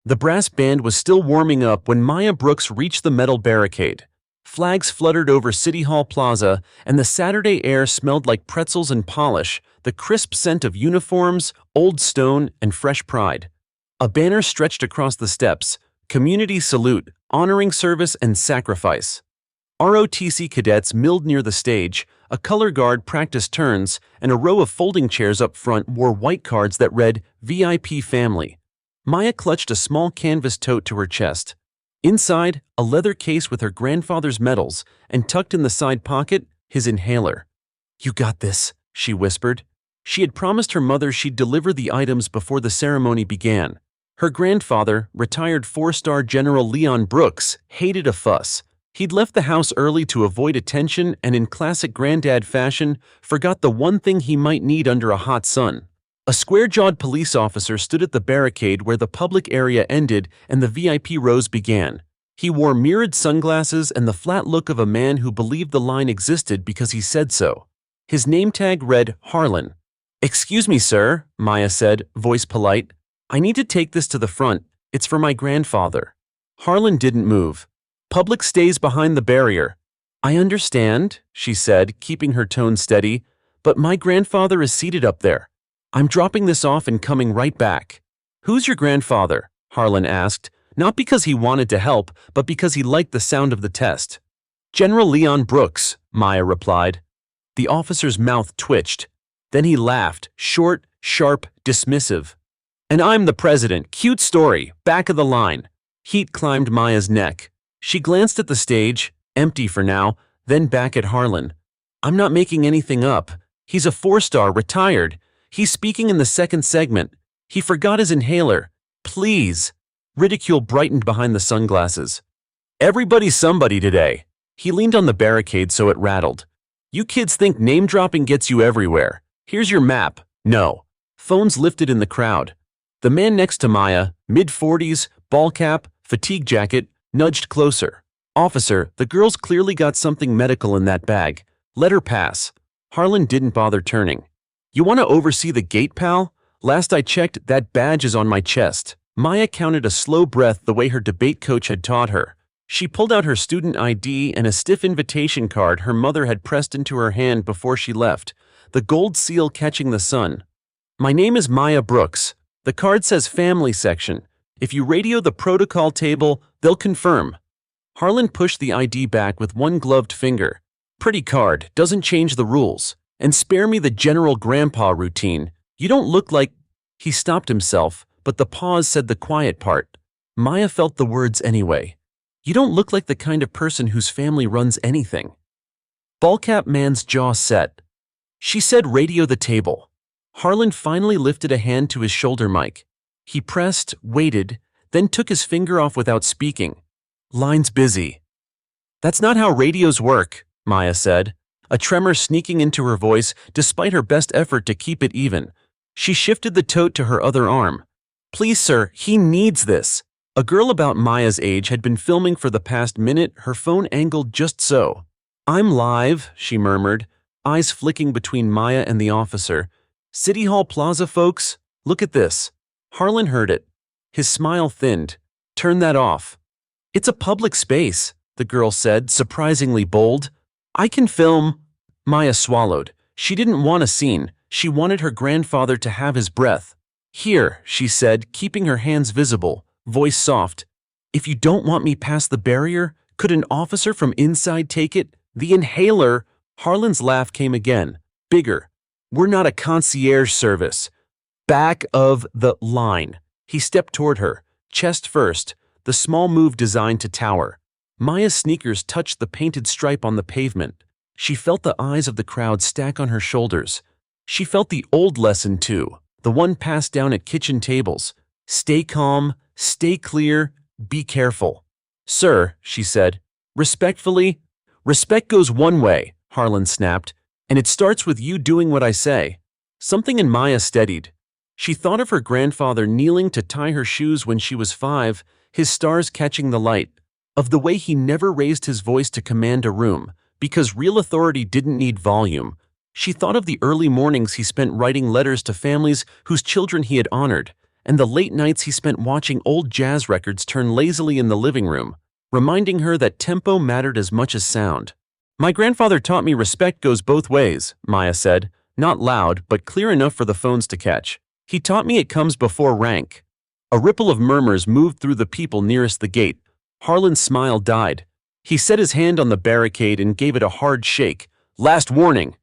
The brass band was still warming up when Maya Brooks reached the metal barricade. Flags fluttered over City Hall Plaza, and the Saturday air smelled like pretzels and polish, the crisp scent of uniforms, old stone, and fresh pride. A banner stretched across the steps: Community Salute, Honoring Service and Sacrifice. ROTC cadets milled near the stage, a color guard practiced turns, and a row of folding chairs up front wore white cards that read, VIP Family. Maya clutched a small canvas tote to her chest. Inside, a leather case with her grandfather's medals, and tucked in the side pocket, his inhaler. "You got this," she whispered. She had promised her mother she'd deliver the items before the ceremony began. Her grandfather, retired four-star General Leon Brooks, hated a fuss. He'd left the house early to avoid attention and, in classic granddad fashion, forgot the one thing he might need under a hot sun. A square-jawed police officer stood at the barricade where the public area ended and the VIP rows began. He wore mirrored sunglasses and the flat look of a man who believed the line existed because he said so. His name tag read Harlan. "Excuse me, sir," Maya said, voice polite. "I need to take this to the front. It's for my grandfather." Harlan didn't move. "Public stays behind the barrier." "I understand," she said, keeping her tone steady, "but my grandfather is seated up there. I'm dropping this off and coming right back." "Who's your grandfather?" Harlan asked, not because he wanted to help, but because he liked the sound of the test. "General Leon Brooks," Maya replied. The officer's mouth twitched. Then he laughed, short, sharp, dismissive. "And I'm the president. Cute story. Back of the line." Heat climbed Maya's neck. She glanced at the stage, empty for now, then back at Harlan. "I'm not making anything up. He's a four-star, retired. He's speaking in the second segment. He forgot his inhaler. Please." Ridicule brightened behind the sunglasses. "Everybody's somebody today." He leaned on the barricade so it rattled. "You kids think name-dropping gets you everywhere. Here's your map." "No." Phones lifted in the crowd. The man next to Maya, mid-40s, ball cap, fatigue jacket, nudged closer. "Officer, the girl's clearly got something medical in that bag. Let her pass." Harlan didn't bother turning. "You want to oversee the gate, pal? Last I checked, that badge is on my chest." Maya counted a slow breath the way her debate coach had taught her. She pulled out her student ID and a stiff invitation card her mother had pressed into her hand before she left, the gold seal catching the sun. "My name is Maya Brooks. The card says family section. If you radio the protocol table, they'll confirm." Harlan pushed the ID back with one gloved finger. "Pretty card, doesn't change the rules. And spare me the general grandpa routine. You don't look like—" He stopped himself, but the pause said the quiet part. Maya felt the words anyway. "You don't look like the kind of person whose family runs anything." Ballcap man's jaw set. "She said radio the table." Harlan finally lifted a hand to his shoulder mic. He pressed, waited, then took his finger off without speaking. "Line's busy." "That's not how radios work," Maya said, a tremor sneaking into her voice despite her best effort to keep it even. She shifted the tote to her other arm. "Please, sir, he needs this." A girl about Maya's age had been filming for the past minute, her phone angled just so. "I'm live," she murmured, eyes flicking between Maya and the officer. "City Hall Plaza, folks, look at this." Harlan heard it. His smile thinned. "Turn that off." "It's a public space," the girl said, surprisingly bold. "I can film." Maya swallowed. She didn't want a scene. She wanted her grandfather to have his breath. "Here," she said, keeping her hands visible, voice soft. "If you don't want me past the barrier, could an officer from inside take it? The inhaler." Harlan's laugh came again, bigger. "We're not a concierge service." "Back of the line." He stepped toward her, chest first, the small move designed to tower. Maya's sneakers touched the painted stripe on the pavement. She felt the eyes of the crowd stack on her shoulders. She felt the old lesson too, the one passed down at kitchen tables. Stay calm, stay clear, be careful. "Sir," she said, respectfully. "Respect goes one way," Harlan snapped, "and it starts with you doing what I say." Something in Maya steadied. She thought of her grandfather kneeling to tie her shoes when she was 5, his stars catching the light. Of the way he never raised his voice to command a room, because real authority didn't need volume. She thought of the early mornings he spent writing letters to families whose children he had honored, and the late nights he spent watching old jazz records turn lazily in the living room, reminding her that tempo mattered as much as sound. "My grandfather taught me respect goes both ways," Maya said, not loud but clear enough for the phones to catch. "He taught me it comes before rank." A ripple of murmurs moved through the people nearest the gate. Harlan's smile died. He set his hand on the barricade and gave it a hard shake. "Last warning."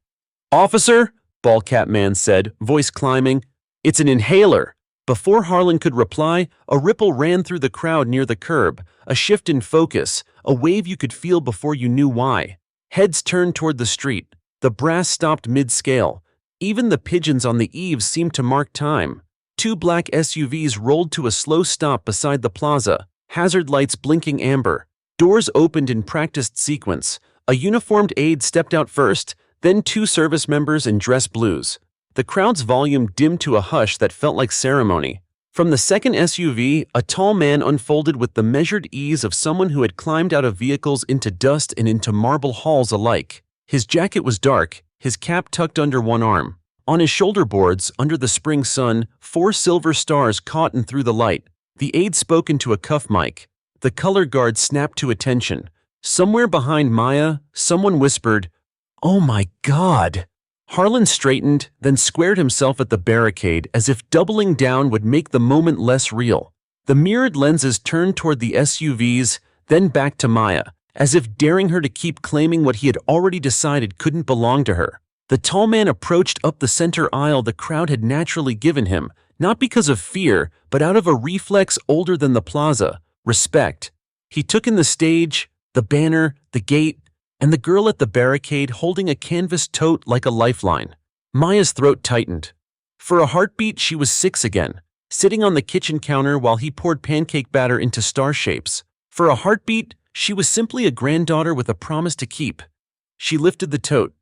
"Officer," Ballcap Man said, voice climbing, "it's an inhaler." Before Harlan could reply, a ripple ran through the crowd near the curb, a shift in focus, a wave you could feel before you knew why. Heads turned toward the street. The brass stopped mid-scale. Even the pigeons on the eaves seemed to mark time. Two black SUVs rolled to a slow stop beside the plaza, hazard lights blinking amber. Doors opened in practiced sequence. A uniformed aide stepped out first, then two service members in dress blues. The crowd's volume dimmed to a hush that felt like ceremony. From the second SUV, a tall man unfolded with the measured ease of someone who had climbed out of vehicles into dust and into marble halls alike. His jacket was dark, his cap tucked under one arm. On his shoulder boards, under the spring sun, 4 silver stars caught in through the light. The aide spoke into a cuff mic. The color guard snapped to attention. Somewhere behind Maya, someone whispered, "Oh my God!" Harlan straightened, then squared himself at the barricade as if doubling down would make the moment less real. The mirrored lenses turned toward the SUVs, then back to Maya, as if daring her to keep claiming what he had already decided couldn't belong to her. The tall man approached up the center aisle the crowd had naturally given him, not because of fear, but out of a reflex older than the plaza: respect. He took in the stage, the banner, the gate, and the girl at the barricade holding a canvas tote like a lifeline. Maya's throat tightened. For a heartbeat, she was 6 again, sitting on the kitchen counter while he poured pancake batter into star shapes. For a heartbeat, she was simply a granddaughter with a promise to keep. She lifted the tote.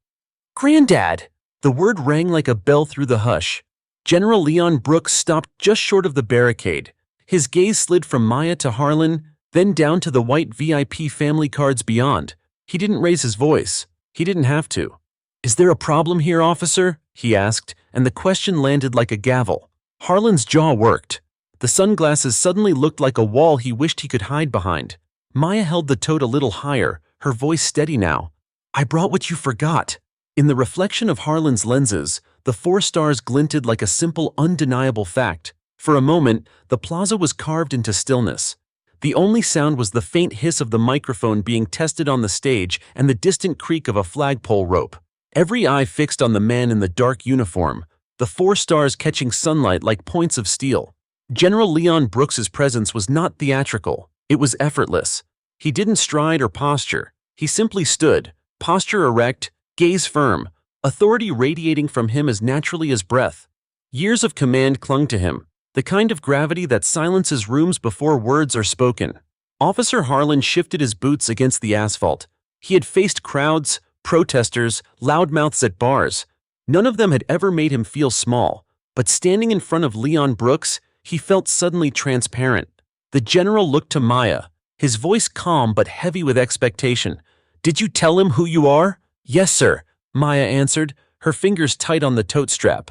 "Granddad!" The word rang like a bell through the hush. General Leon Brooks stopped just short of the barricade. His gaze slid from Maya to Harlan, then down to the white VIP family cards beyond. He didn't raise his voice. He didn't have to. "Is there a problem here, officer?" he asked, and the question landed like a gavel. Harlan's jaw worked. The sunglasses suddenly looked like a wall he wished he could hide behind. Maya held the tote a little higher, her voice steady now. "I brought what you forgot." In the reflection of Harlan's lenses, the 4 stars glinted like a simple, undeniable fact. For a moment, the plaza was carved into stillness. The only sound was the faint hiss of the microphone being tested on the stage and the distant creak of a flagpole rope. Every eye fixed on the man in the dark uniform, the 4 stars catching sunlight like points of steel. General Leon Brooks's presence was not theatrical. It was effortless. He didn't stride or posture. He simply stood, posture erect, gaze firm, authority radiating from him as naturally as breath. Years of command clung to him, the kind of gravity that silences rooms before words are spoken. Officer Harlan shifted his boots against the asphalt. He had faced crowds, protesters, loudmouths at bars. None of them had ever made him feel small, but standing in front of Leon Brooks, he felt suddenly transparent. The general looked to Maya, his voice calm but heavy with expectation. "Did you tell him who you are?" "Yes, sir," Maya answered, her fingers tight on the tote strap.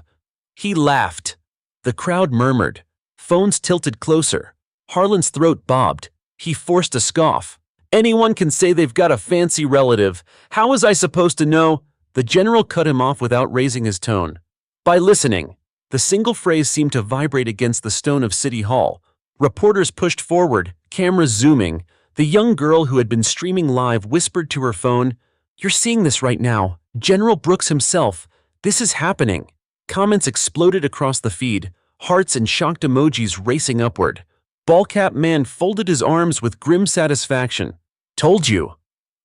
He laughed. The crowd murmured. Phones tilted closer. Harlan's throat bobbed. He forced a scoff. "Anyone can say they've got a fancy relative. How was I supposed to know?" The general cut him off without raising his tone. "By listening." The single phrase seemed to vibrate against the stone of City Hall. Reporters pushed forward, cameras zooming. The young girl who had been streaming live whispered to her phone, "You're seeing this right now. General Brooks himself. This is happening." Comments exploded across the feed, hearts and shocked emojis racing upward. Ballcap Man folded his arms with grim satisfaction. "Told you."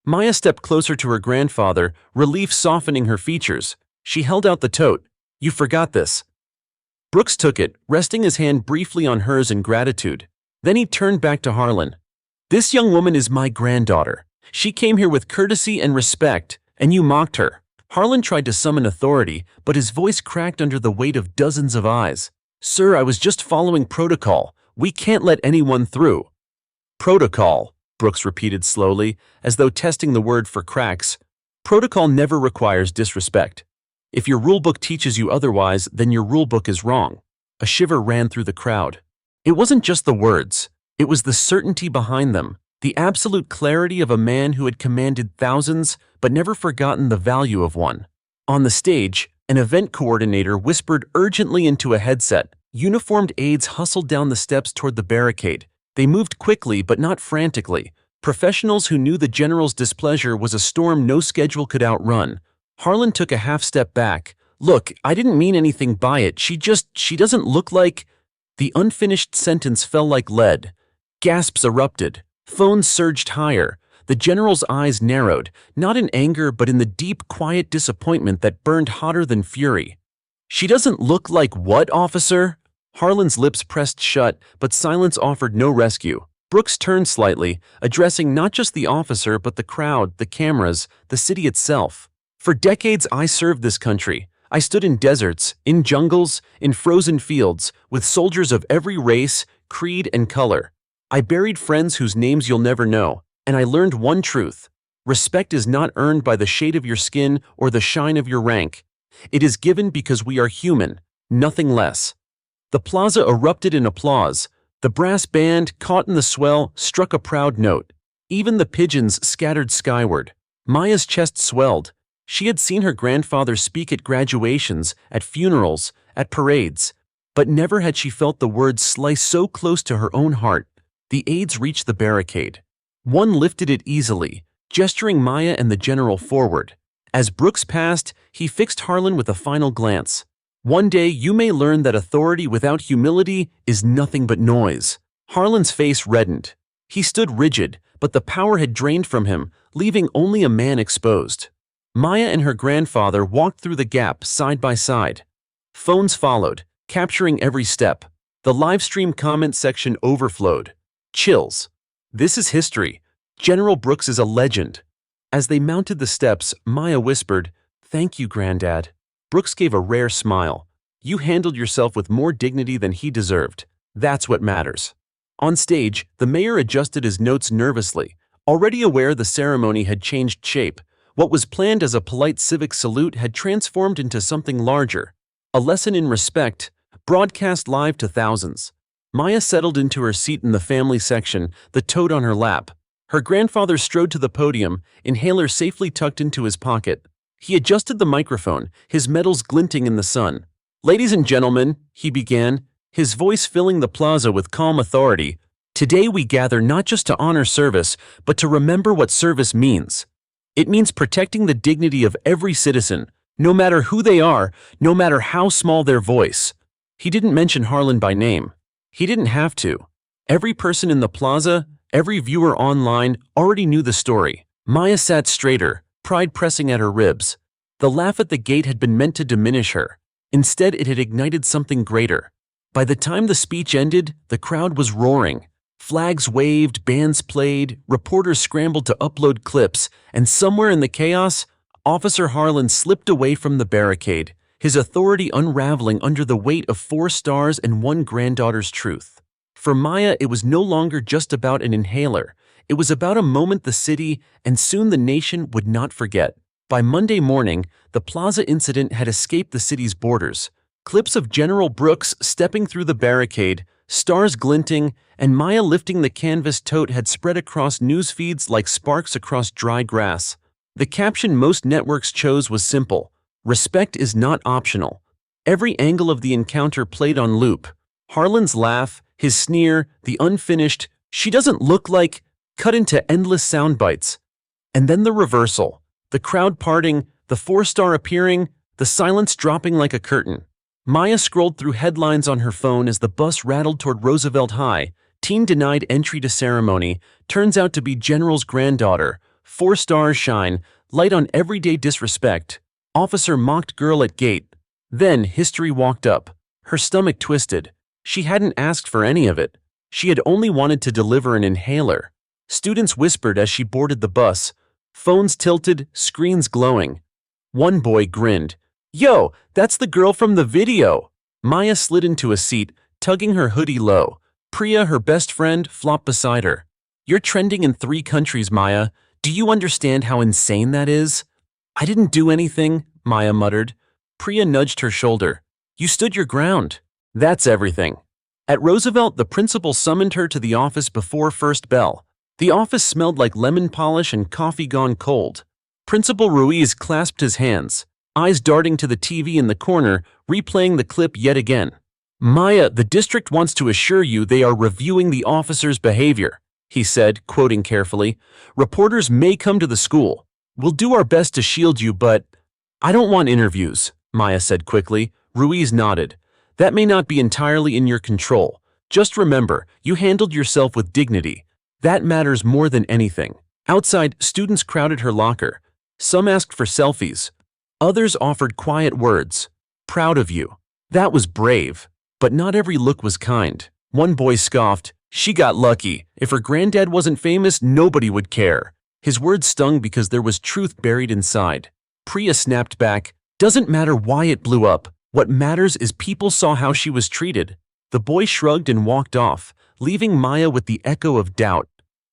Maya stepped closer to her grandfather, relief softening her features. She held out the tote. "You forgot this." Brooks took it, resting his hand briefly on hers in gratitude. Then he turned back to Harlan. "This young woman is my granddaughter. She came here with courtesy and respect, and you mocked her." Harlan tried to summon authority, but his voice cracked under the weight of dozens of eyes. "Sir, I was just following protocol. We can't let anyone through." "Protocol," Brooks repeated slowly, as though testing the word for cracks. "Protocol never requires disrespect. If your rulebook teaches you otherwise, then your rulebook is wrong." A shiver ran through the crowd. It wasn't just the words. It was the certainty behind them, the absolute clarity of a man who had commanded thousands but never forgotten the value of one. On the stage, an event coordinator whispered urgently into a headset. Uniformed aides hustled down the steps toward the barricade. They moved quickly but not frantically. Professionals who knew the general's displeasure was a storm no schedule could outrun. Harlan took a half step back. "Look, I didn't mean anything by it. She doesn't look like—" The unfinished sentence fell like lead. Gasps erupted. Phones surged higher. The general's eyes narrowed, not in anger but in the deep, quiet disappointment that burned hotter than fury. "She doesn't look like what, officer?" Harlan's lips pressed shut, but silence offered no rescue. Brooks turned slightly, addressing not just the officer but the crowd, the cameras, the city itself. "For decades I served this country. I stood in deserts, in jungles, in frozen fields, with soldiers of every race, creed, and color. I buried friends whose names you'll never know, and I learned one truth. Respect is not earned by the shade of your skin or the shine of your rank. It is given because we are human, nothing less." The plaza erupted in applause. The brass band, caught in the swell, struck a proud note. Even the pigeons scattered skyward. Maya's chest swelled. She had seen her grandfather speak at graduations, at funerals, at parades, but never had she felt the words slice so close to her own heart. The aides reached the barricade. One lifted it easily, gesturing Maya and the general forward. As Brooks passed, he fixed Harlan with a final glance. "One day you may learn that authority without humility is nothing but noise." Harlan's face reddened. He stood rigid, but the power had drained from him, leaving only a man exposed. Maya and her grandfather walked through the gap side by side. Phones followed, capturing every step. The livestream comment section overflowed. Chills. This is history. General Brooks is a legend. As they mounted the steps, Maya whispered, "Thank you, Granddad." Brooks gave a rare smile. "You handled yourself with more dignity than he deserved. That's what matters." On stage, the mayor adjusted his notes nervously, already aware the ceremony had changed shape. What was planned as a polite civic salute had transformed into something larger. A lesson in respect, broadcast live to thousands. Maya settled into her seat in the family section, the toad on her lap. Her grandfather strode to the podium, inhaler safely tucked into his pocket. He adjusted the microphone, his metals glinting in the sun. "Ladies and gentlemen," he began, his voice filling the plaza with calm authority, "today we gather not just to honor service, but to remember what service means. It means protecting the dignity of every citizen, no matter who they are, no matter how small their voice." He didn't mention Harlan by name. He didn't have to. Every person in the plaza, every viewer online already knew the story. Maya sat straighter, pride pressing at her ribs. The laugh at the gate had been meant to diminish her. Instead, it had ignited something greater. By the time the speech ended, the crowd was roaring. Flags waved, bands played, reporters scrambled to upload clips, and somewhere in the chaos, Officer Harlan slipped away from the barricade, his authority unraveling under the weight of 4 stars and one granddaughter's truth. For Maya, it was no longer just about an inhaler. It was about a moment the city, and soon the nation, would not forget. By Monday morning, the plaza incident had escaped the city's borders. Clips of General Brooks stepping through the barricade, stars glinting, and Maya lifting the canvas tote had spread across news feeds like sparks across dry grass. The caption most networks chose was simple: "Respect is not optional." Every angle of the encounter played on loop. Harlan's laugh, his sneer, the unfinished, "She doesn't look like," cut into endless sound bites. And then the reversal. The crowd parting, the 4-star appearing, the silence dropping like a curtain. Maya scrolled through headlines on her phone as the bus rattled toward Roosevelt High. Teen denied entry to ceremony, turns out to be General's granddaughter. 4 stars shine, light on everyday disrespect. Officer mocked girl at gate. Then history walked up. Her stomach twisted. She hadn't asked for any of it. She had only wanted to deliver an inhaler. Students whispered as she boarded the bus. Phones tilted, screens glowing. One boy grinned. "Yo, that's the girl from the video." Maya slid into a seat, tugging her hoodie low. Priya, her best friend, flopped beside her. "You're trending in 3 countries, Maya. Do you understand how insane that is?" "I didn't do anything," Maya muttered. Priya nudged her shoulder. "You stood your ground." That's everything. At Roosevelt, the principal summoned her to the office before first bell. The office smelled like lemon polish and coffee gone cold. Principal Ruiz clasped his hands, eyes darting to the TV in the corner, replaying the clip yet again. Maya, the district wants to assure you they are reviewing the officer's behavior, he said, quoting carefully. Reporters may come to the school. We'll do our best to shield you, but I don't want interviews, Maya said quickly. Ruiz nodded. That may not be entirely in your control. Just remember, you handled yourself with dignity. That matters more than anything. Outside, students crowded her locker. Some asked for selfies. Others offered quiet words. Proud of you. That was brave. But not every look was kind. One boy scoffed. She got lucky. If her granddad wasn't famous, nobody would care. His words stung because there was truth buried inside. Priya snapped back. Doesn't matter why it blew up. What matters is people saw how she was treated. The boy shrugged and walked off, leaving Maya with the echo of doubt.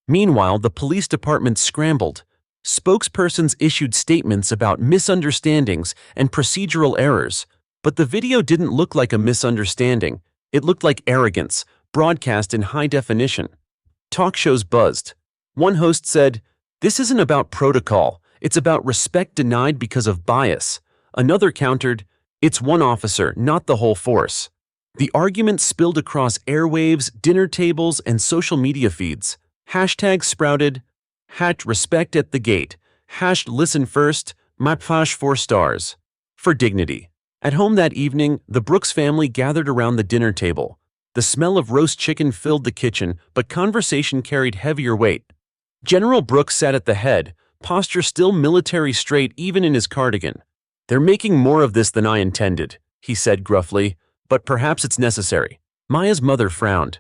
Meanwhile, the police department scrambled. Spokespersons issued statements about misunderstandings and procedural errors. But the video didn't look like a misunderstanding. It looked like arrogance, broadcast in high definition. Talk shows buzzed. One host said, "This isn't about protocol. It's about respect denied because of bias." Another countered, "It's one officer, not the whole force." The argument spilled across airwaves, dinner tables, and social media feeds. Hashtags sprouted. #respect at the gate. #listen first. #4 stars. For dignity. At home that evening, the Brooks family gathered around the dinner table. The smell of roast chicken filled the kitchen, but conversation carried heavier weight. General Brooks sat at the head, posture still military straight even in his cardigan. "They're making more of this than I intended," he said gruffly, "but perhaps it's necessary." Maya's mother frowned.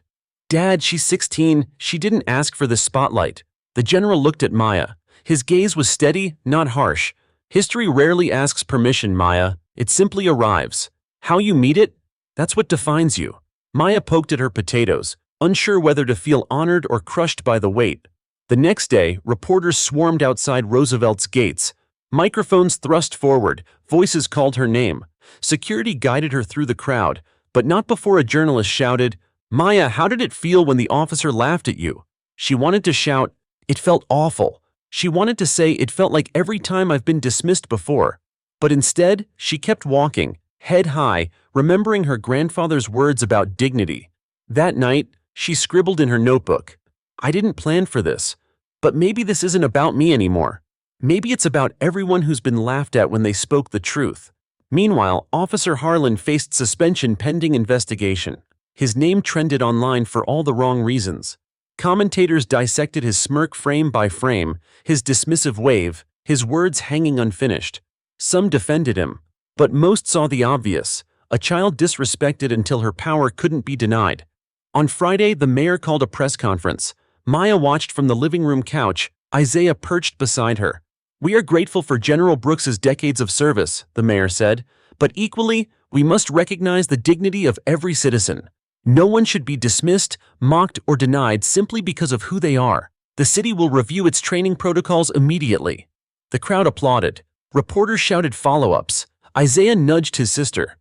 "Dad, she's 16. She didn't ask for this spotlight." The general looked at Maya. His gaze was steady, not harsh. "History rarely asks permission, Maya. It simply arrives. How you meet it? That's what defines you." Maya poked at her potatoes, unsure whether to feel honored or crushed by the weight. The next day, reporters swarmed outside Roosevelt's gates. Microphones thrust forward, voices called her name. Security guided her through the crowd, but not before a journalist shouted, "Maya, how did it feel when the officer laughed at you?" She wanted to shout, "It felt awful." She wanted to say, "It felt like every time I've been dismissed before." But instead, she kept walking, head high, remembering her grandfather's words about dignity. That night, she scribbled in her notebook, "I didn't plan for this, but maybe this isn't about me anymore. Maybe it's about everyone who's been laughed at when they spoke the truth." Meanwhile, Officer Harlan faced suspension pending investigation. His name trended online for all the wrong reasons. Commentators dissected his smirk frame by frame, his dismissive wave, his words hanging unfinished. Some defended him, but most saw the obvious: a child disrespected until her power couldn't be denied. On Friday, the mayor called a press conference. Maya watched from the living room couch, Isaiah perched beside her. "We are grateful for General Brooks's decades of service," the mayor said, "but equally, we must recognize the dignity of every citizen. No one should be dismissed, mocked, or denied simply because of who they are. The city will review its training protocols immediately." The crowd applauded. Reporters shouted follow-ups. Isaiah nudged his sister.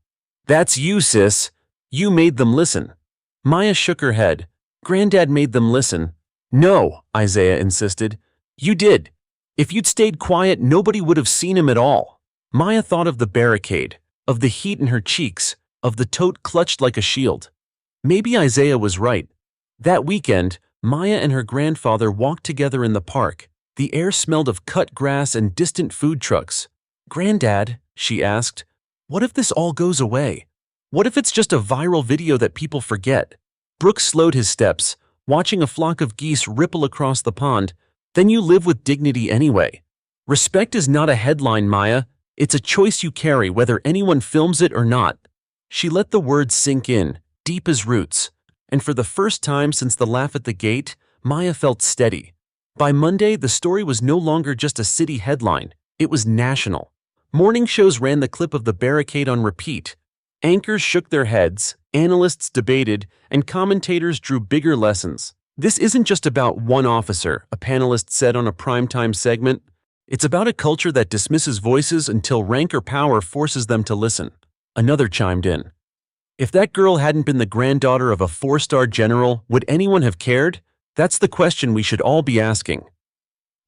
"That's you, sis. You made them listen." Maya shook her head. "Granddad made them listen." "No," Isaiah insisted. "You did. If you'd stayed quiet, nobody would have seen him at all." Maya thought of the barricade, of the heat in her cheeks, of the tote clutched like a shield. Maybe Isaiah was right. That weekend, Maya and her grandfather walked together in the park. The air smelled of cut grass and distant food trucks. "Granddad," she asked, "what if this all goes away? What if it's just a viral video that people forget?" Brooks slowed his steps, watching a flock of geese ripple across the pond. "Then you live with dignity anyway. Respect is not a headline, Maya. It's a choice you carry whether anyone films it or not." She let the words sink in, deep as roots, and for the first time since the laugh at the gate, Maya felt steady. By Monday, the story was no longer just a city headline, it was national. Morning shows ran the clip of the barricade on repeat. Anchors shook their heads, analysts debated, and commentators drew bigger lessons. "This isn't just about one officer," a panelist said on a primetime segment. "It's about a culture that dismisses voices until rank or power forces them to listen." Another chimed in. If that girl hadn't been the granddaughter of a four-star general, would anyone have cared? That's the question we should all be asking.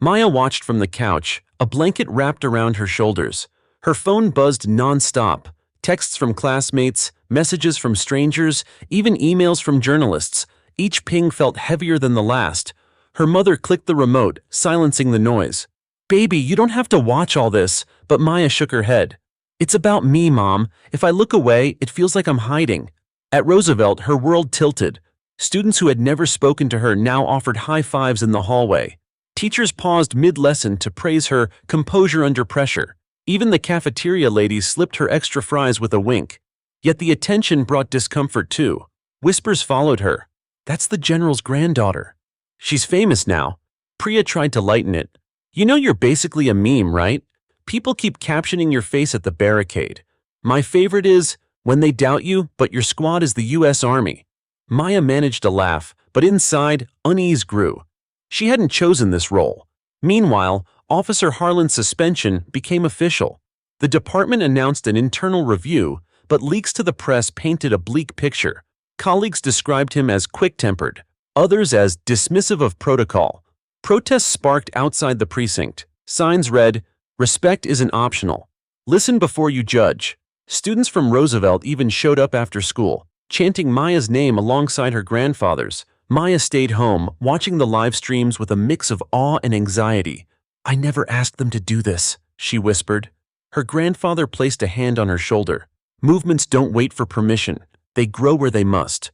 Maya watched from the couch, a blanket wrapped around her shoulders. Her phone buzzed non-stop. Texts from classmates, messages from strangers, even emails from journalists. Each ping felt heavier than the last. Her mother clicked the remote, silencing the noise. "Baby, you don't have to watch all this," but Maya shook her head. "It's about me, Mom. If I look away, it feels like I'm hiding." At Roosevelt, her world tilted. Students who had never spoken to her now offered high fives in the hallway. Teachers paused mid-lesson to praise her composure under pressure. Even the cafeteria ladies slipped her extra fries with a wink. Yet the attention brought discomfort too. Whispers followed her. "That's the general's granddaughter. She's famous now." Priya tried to lighten it. "You know you're basically a meme, right? People keep captioning your face at the barricade. My favorite is, 'When they doubt you, but your squad is the US Army.'" Maya managed to laugh, but inside, unease grew. She hadn't chosen this role. Meanwhile, Officer Harlan's suspension became official. The department announced an internal review, but leaks to the press painted a bleak picture. Colleagues described him as quick-tempered, others as dismissive of protocol. Protests sparked outside the precinct. Signs read, "Respect isn't optional. Listen before you judge." Students from Roosevelt even showed up after school, chanting Maya's name alongside her grandfather's. Maya stayed home, watching the live streams with a mix of awe and anxiety. "I never asked them to do this," she whispered. Her grandfather placed a hand on her shoulder. "Movements don't wait for permission. They grow where they must."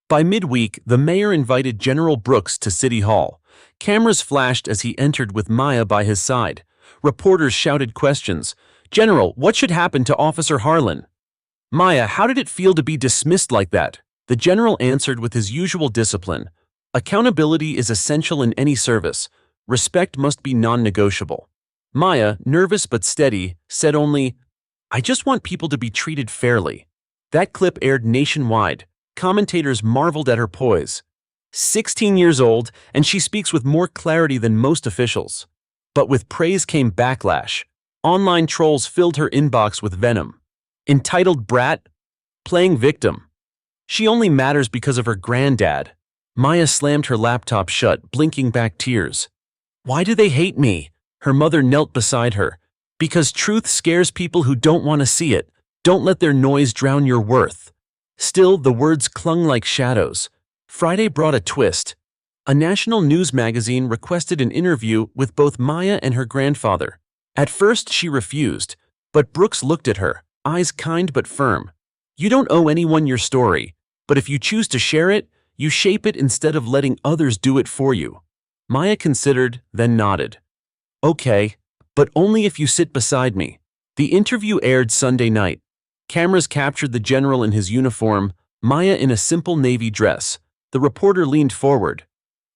By midweek, the mayor invited General Brooks to City Hall. Cameras flashed as he entered with Maya by his side. Reporters shouted questions. "General, what should happen to Officer Harlan?" "Maya, how did it feel to be dismissed like that?" The general answered with his usual discipline. "Accountability is essential in any service. Respect must be non-negotiable." Maya, nervous but steady, said only, "I just want people to be treated fairly." That clip aired nationwide. Commentators marveled at her poise. 16 years old, and she speaks with more clarity than most officials. But with praise came backlash. Online trolls filled her inbox with venom. Entitled brat, playing victim. She only matters because of her granddad. Maya slammed her laptop shut, blinking back tears. "Why do they hate me?" Her mother knelt beside her. "Because truth scares people who don't want to see it. Don't let their noise drown your worth." Still, the words clung like shadows. Friday brought a twist. A national news magazine requested an interview with both Maya and her grandfather. At first, she refused, but Brooks looked at her, eyes kind but firm. "You don't owe anyone your story, but if you choose to share it, you shape it instead of letting others do it for you." Maya considered, then nodded. "Okay, but only if you sit beside me." The interview aired Sunday night. Cameras captured the general in his uniform, Maya in a simple navy dress. The reporter leaned forward.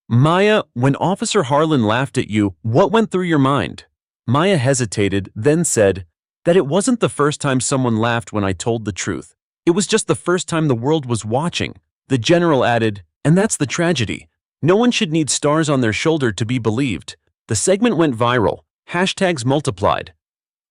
"Maya, when Officer Harlan laughed at you, what went through your mind?" Maya hesitated, then said, "That it wasn't the first time someone laughed when I told the truth. It was just the first time the world was watching." The general added, "And that's the tragedy. No one should need stars on their shoulder to be believed." The segment went viral. Hashtags multiplied.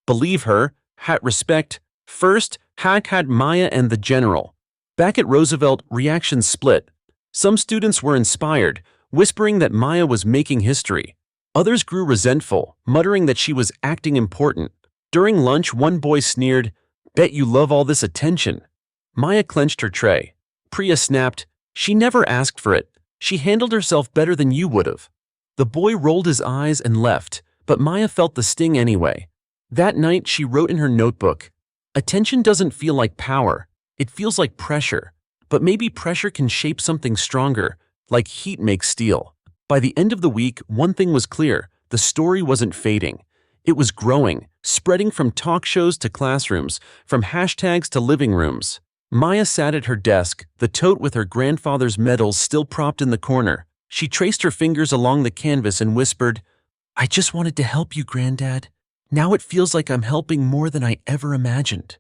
"Believe her," #respect, first, #had Maya and the general. Back at Roosevelt, reactions split. Some students were inspired, whispering that Maya was making history. Others grew resentful, muttering that she was acting important. During lunch, one boy sneered, "Bet you love all this attention." Maya clenched her tray. Priya snapped, "She never asked for it. She handled herself better than you would have." The boy rolled his eyes and left, but Maya felt the sting anyway. That night, she wrote in her notebook, "Attention doesn't feel like power. It feels like pressure. But maybe pressure can shape something stronger, like heat makes steel." By the end of the week, one thing was clear. The story wasn't fading. It was growing, spreading from talk shows to classrooms, from hashtags to living rooms. Maya sat at her desk, the tote with her grandfather's medals still propped in the corner. She traced her fingers along the canvas and whispered, "I just wanted to help you, Granddad. Now it feels like I'm helping more than I ever imagined."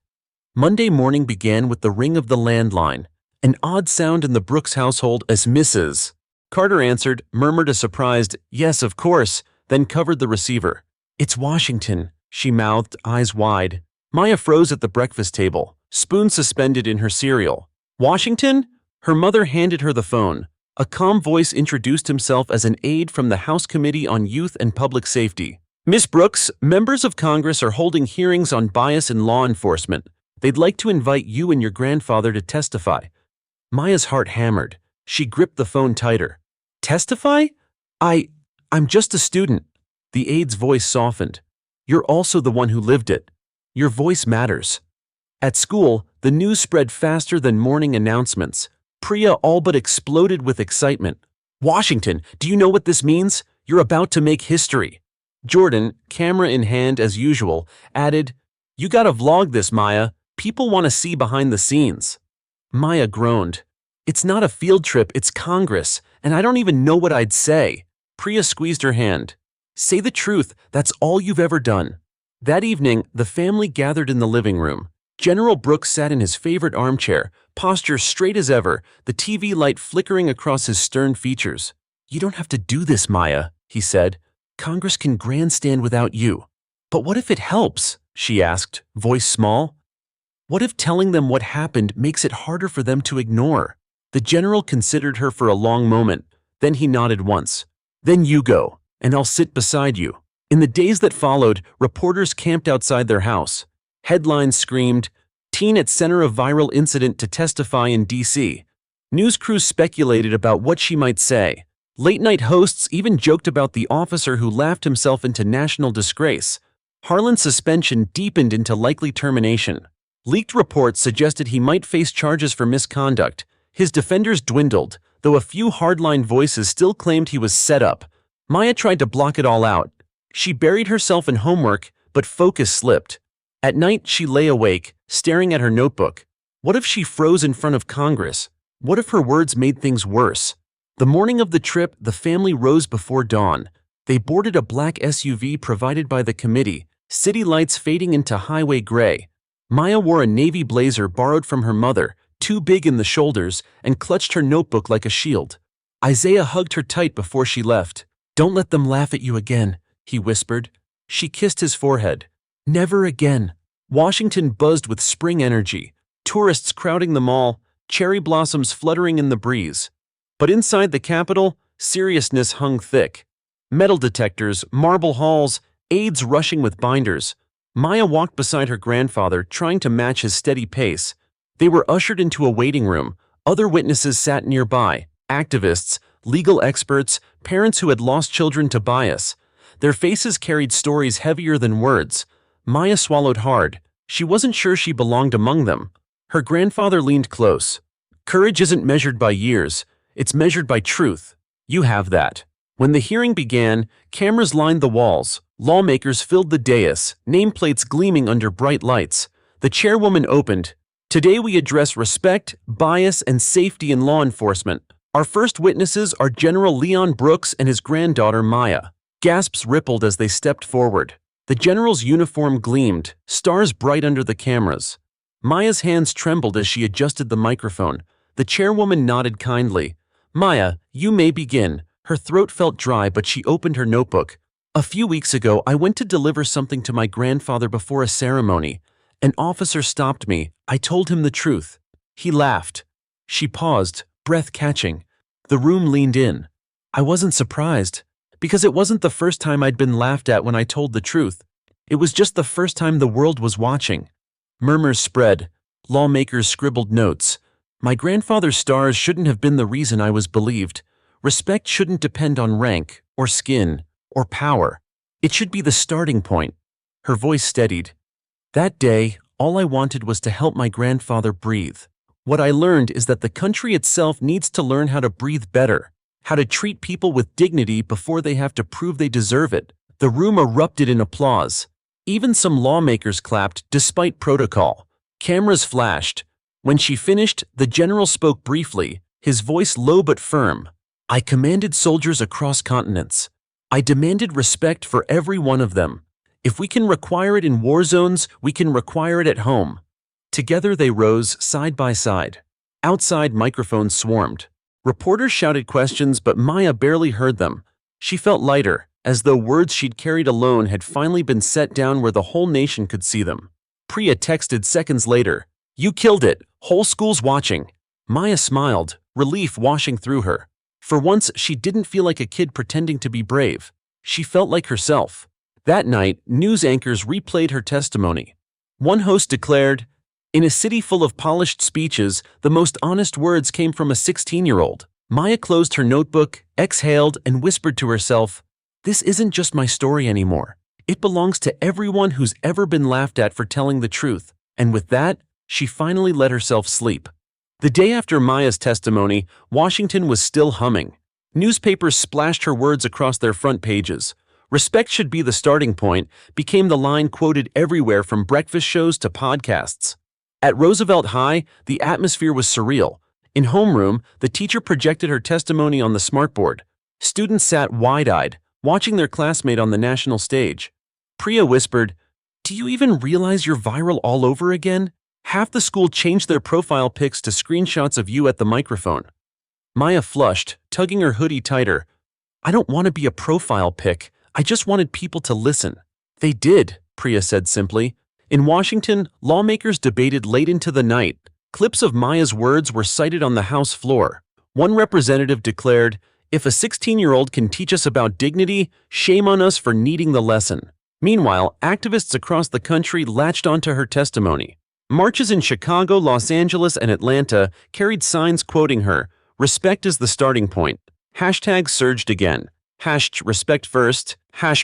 Monday morning began with the ring of the landline, an odd sound in the Brooks household as Mrs. Carter answered, murmured a surprised, "Yes, of course," then covered the receiver. "It's Washington," she mouthed, eyes wide. Maya froze at the breakfast table, spoon suspended in her cereal. Washington? Her mother handed her the phone. A calm voice introduced himself as an aide from the House Committee on Youth and Public Safety. Miss Brooks, members of Congress are holding hearings on bias in law enforcement. They'd like to invite you and your grandfather to testify. Maya's heart hammered. She gripped the phone tighter. Testify? I'm just a student. The aide's voice softened. You're also the one who lived it. Your voice matters. At school, the news spread faster than morning announcements. Priya all but exploded with excitement. Washington, do you know what this means? You're about to make history. Jordan, camera in hand as usual, added, You gotta vlog this, Maya. People want to see behind the scenes. Maya groaned. It's not a field trip, it's Congress, and I don't even know what I'd say. Priya squeezed her hand. Say the truth, that's all you've ever done. That evening, the family gathered in the living room. General Brooks sat in his favorite armchair, posture straight as ever, the TV light flickering across his stern features. You don't have to do this, Maya, he said. Congress can grandstand without you. But what if it helps? She asked, voice small. What if telling them what happened makes it harder for them to ignore? The general considered her for a long moment. Then he nodded once. Then you go, and I'll sit beside you. In the days that followed, reporters camped outside their house. Headlines screamed, Teen at center of viral incident to testify in D.C. News crews speculated about what she might say. Late-night hosts even joked about the officer who laughed himself into national disgrace. Harlan's suspension deepened into likely termination. Leaked reports suggested he might face charges for misconduct. His defenders dwindled, though a few hardline voices still claimed he was set up. Maya tried to block it all out. She buried herself in homework, but focus slipped. At night, she lay awake, staring at her notebook. What if she froze in front of Congress? What if her words made things worse? The morning of the trip, the family rose before dawn. They boarded a black SUV provided by the committee, city lights fading into highway gray. Maya wore a navy blazer borrowed from her mother, too big in the shoulders, and clutched her notebook like a shield. Isaiah hugged her tight before she left. Don't let them laugh at you again, he whispered. She kissed his forehead. Never again. Washington buzzed with spring energy. Tourists crowding the mall, cherry blossoms fluttering in the breeze. But inside the Capitol, seriousness hung thick. Metal detectors, marble halls, aides rushing with binders. Maya walked beside her grandfather, trying to match his steady pace. They were ushered into a waiting room. Other witnesses sat nearby, activists, legal experts, parents who had lost children to bias. Their faces carried stories heavier than words. Maya swallowed hard. She wasn't sure she belonged among them. Her grandfather leaned close. Courage isn't measured by years. It's measured by truth. You have that. When the hearing began, cameras lined the walls. Lawmakers filled the dais, nameplates gleaming under bright lights. The chairwoman opened. Today we address respect, bias, and safety in law enforcement. Our first witnesses are General Leon Brooks and his granddaughter Maya. Gasps rippled as they stepped forward. The general's uniform gleamed, stars bright under the cameras. Maya's hands trembled as she adjusted the microphone. The chairwoman nodded kindly. Maya, you may begin. Her throat felt dry, but she opened her notebook. A few weeks ago, I went to deliver something to my grandfather before a ceremony. An officer stopped me. I told him the truth. He laughed. She paused, breath catching. The room leaned in. I wasn't surprised, because it wasn't the first time I'd been laughed at when I told the truth. It was just the first time the world was watching. Murmurs spread. Lawmakers scribbled notes. My grandfather's stars shouldn't have been the reason I was believed. Respect shouldn't depend on rank, or skin, or power. It should be the starting point. Her voice steadied. That day, all I wanted was to help my grandfather breathe. What I learned is that the country itself needs to learn how to breathe better, how to treat people with dignity before they have to prove they deserve it. The room erupted in applause. Even some lawmakers clapped despite protocol. Cameras flashed. When she finished, the general spoke briefly, his voice low but firm. I commanded soldiers across continents. I demanded respect for every one of them. If we can require it in war zones, we can require it at home. Together they rose, side by side. Outside, microphones swarmed. Reporters shouted questions, but Maya barely heard them. She felt lighter, as though words she'd carried alone had finally been set down where the whole nation could see them. Priya texted seconds later. You killed it. Whole school's watching. Maya smiled, relief washing through her. For once, she didn't feel like a kid pretending to be brave. She felt like herself. That night, news anchors replayed her testimony. One host declared, "In a city full of polished speeches, the most honest words came from a 16-year-old. Maya closed her notebook, exhaled, and whispered to herself, "This isn't just my story anymore. It belongs to everyone who's ever been laughed at for telling the truth." And with that, she finally let herself sleep. The day after Maya's testimony, Washington was still humming. Newspapers splashed her words across their front pages. "Respect should be the starting point" became the line quoted everywhere from breakfast shows to podcasts. At Roosevelt High, the atmosphere was surreal. In homeroom, the teacher projected her testimony on the smartboard. Students sat wide-eyed, watching their classmate on the national stage. Priya whispered, "Do you even realize you're viral all over again?" Half the school changed their profile pics to screenshots of you at the microphone. Maya flushed, tugging her hoodie tighter. "I don't want to be a profile pic. I just wanted people to listen." "They did," Priya said simply. In Washington, lawmakers debated late into the night. Clips of Maya's words were cited on the House floor. One representative declared, "If a 16-year-old can teach us about dignity, shame on us for needing the lesson." Meanwhile, activists across the country latched onto her testimony. Marches in Chicago, Los Angeles, and Atlanta carried signs quoting her, "Respect is the starting point." Hashtags surged again. #respect first,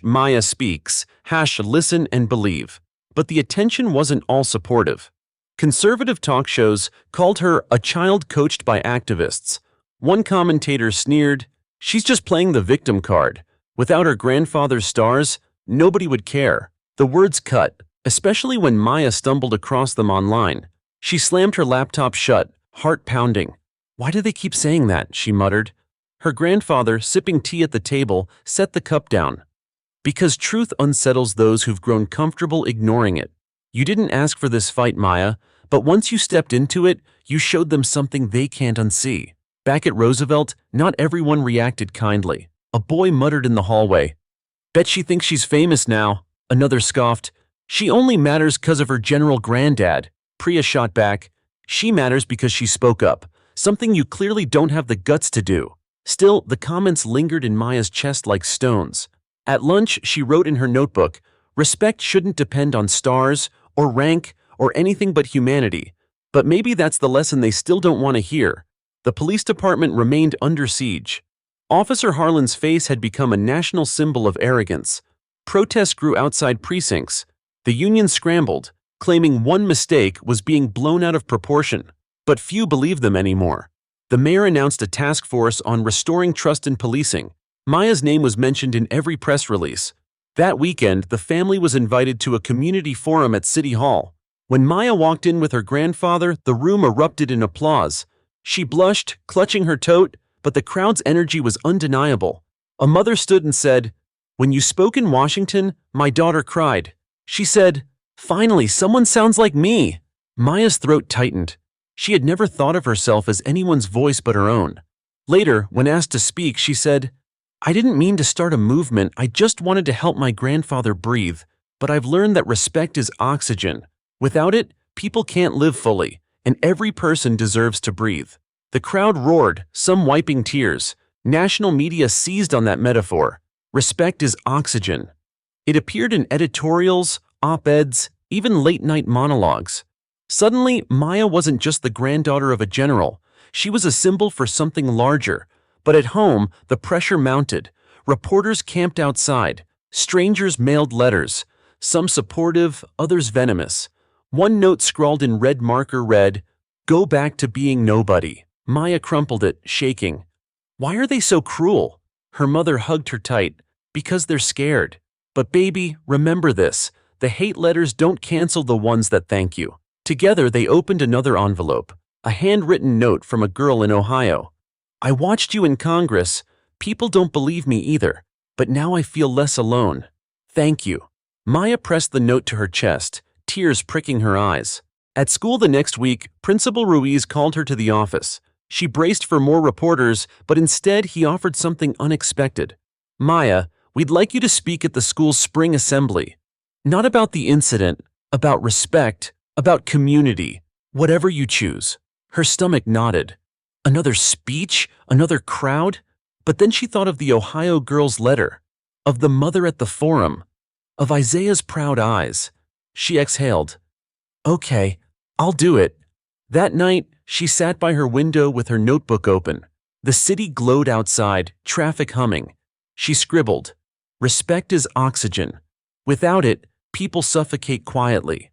#Maya speaks, #listen and believe. But the attention wasn't all supportive. Conservative talk shows called her a child coached by activists. One commentator sneered, "She's just playing the victim card. Without her grandfather's stars, nobody would care." The words cut, especially when Maya stumbled across them online. She slammed her laptop shut, heart pounding. "Why do they keep saying that?" she muttered. Her grandfather, sipping tea at the table, set the cup down. "Because truth unsettles those who've grown comfortable ignoring it. You didn't ask for this fight, Maya, but once you stepped into it, you showed them something they can't unsee." Back at Roosevelt, not everyone reacted kindly. A boy muttered in the hallway, "Bet she thinks she's famous now." Another scoffed, "She only matters 'cause of her general granddad." Priya shot back, "She matters because she spoke up, something you clearly don't have the guts to do." Still, the comments lingered in Maya's chest like stones. At lunch, she wrote in her notebook, "Respect shouldn't depend on stars, or rank, or anything but humanity." But maybe that's the lesson they still don't want to hear. The police department remained under siege. Officer Harlan's face had become a national symbol of arrogance. Protests grew outside precincts. The union scrambled, claiming one mistake was being blown out of proportion. But few believed them anymore. The mayor announced a task force on restoring trust in policing. Maya's name was mentioned in every press release. That weekend, the family was invited to a community forum at City Hall. When Maya walked in with her grandfather, the room erupted in applause. She blushed, clutching her tote, but the crowd's energy was undeniable. A mother stood and said, "When you spoke in Washington, my daughter cried. She said, 'Finally, someone sounds like me.'" Maya's throat tightened. She had never thought of herself as anyone's voice but her own. Later, when asked to speak, she said, "I didn't mean to start a movement, I just wanted to help my grandfather breathe. But I've learned that respect is oxygen. Without it, people can't live fully, and every person deserves to breathe." The crowd roared, some wiping tears. National media seized on that metaphor. Respect is oxygen. It appeared in editorials, op-eds, even late-night monologues. Suddenly, Maya wasn't just the granddaughter of a general. She was a symbol for something larger. But at home, the pressure mounted. Reporters camped outside. Strangers mailed letters, some supportive, others venomous. One note scrawled in red marker read, "Go back to being nobody." Maya crumpled it, shaking. "Why are they so cruel?" Her mother hugged her tight. "Because they're scared. But baby, remember this. The hate letters don't cancel the ones that thank you." Together, they opened another envelope. A handwritten note from a girl in Ohio. "I watched you in Congress. People don't believe me either. But now I feel less alone. Thank you." Maya pressed the note to her chest, tears pricking her eyes. At school the next week, Principal Ruiz called her to the office. She braced for more reporters, but instead he offered something unexpected. "Maya, we'd like you to speak at the school's spring assembly. Not about the incident, about respect, about community, whatever you choose." Her stomach knotted. Another speech? Another crowd? But then she thought of the Ohio girl's letter, of the mother at the forum, of Isaiah's proud eyes. She exhaled. Okay, I'll do it. That night, she sat by her window with her notebook open. The city glowed outside, traffic humming. She scribbled, "Respect is oxygen. Without it, people suffocate quietly.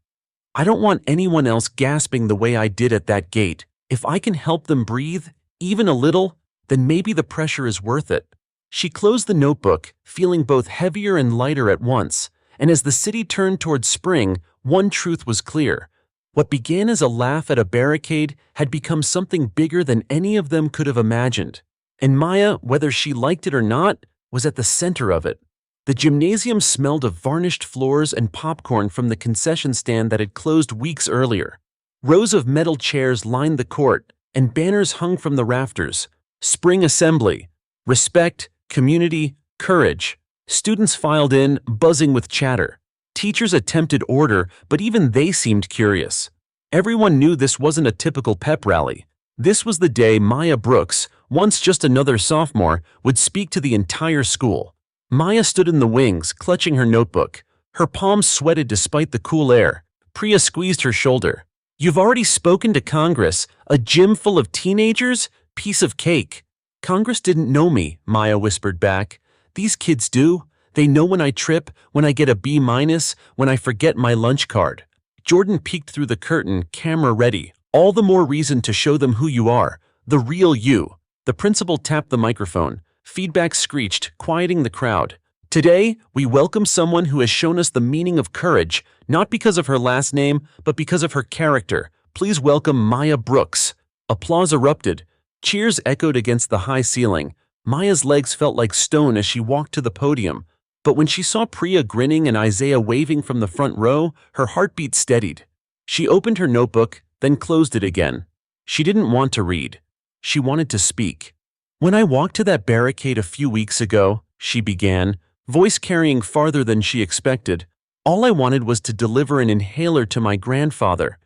I don't want anyone else gasping the way I did at that gate. If I can help them breathe, even a little, then maybe the pressure is worth it." She closed the notebook, feeling both heavier and lighter at once, and as the city turned towards spring, one truth was clear. What began as a laugh at a barricade had become something bigger than any of them could have imagined. And Maya, whether she liked it or not, was at the center of it. The gymnasium smelled of varnished floors and popcorn from the concession stand that had closed weeks earlier. Rows of metal chairs lined the court, and banners hung from the rafters. Spring assembly. Respect, community, courage. Students filed in, buzzing with chatter. Teachers attempted order, but even they seemed curious. Everyone knew this wasn't a typical pep rally. This was the day Maya Brooks, once just another sophomore, would speak to the entire school. Maya stood in the wings, clutching her notebook. Her palms sweated despite the cool air. Priya squeezed her shoulder. "You've already spoken to Congress, a gym full of teenagers? Piece of cake." "Congress didn't know me," Maya whispered back. "These kids do. They know when I trip, when I get a B-, when I forget my lunch card." Jordan peeked through the curtain, camera ready. "All the more reason to show them who you are, the real you." The principal tapped the microphone. Feedback screeched, quieting the crowd. "Today, we welcome someone who has shown us the meaning of courage, not because of her last name, but because of her character. Please welcome Maya Brooks." Applause erupted. Cheers echoed against the high ceiling. Maya's legs felt like stone as she walked to the podium. But when she saw Priya grinning and Isaiah waving from the front row, her heartbeat steadied. She opened her notebook, then closed it again. She didn't want to read. She wanted to speak. "When I walked to that barricade a few weeks ago," she began, voice carrying farther than she expected, "all I wanted was to deliver an inhaler to my grandfather.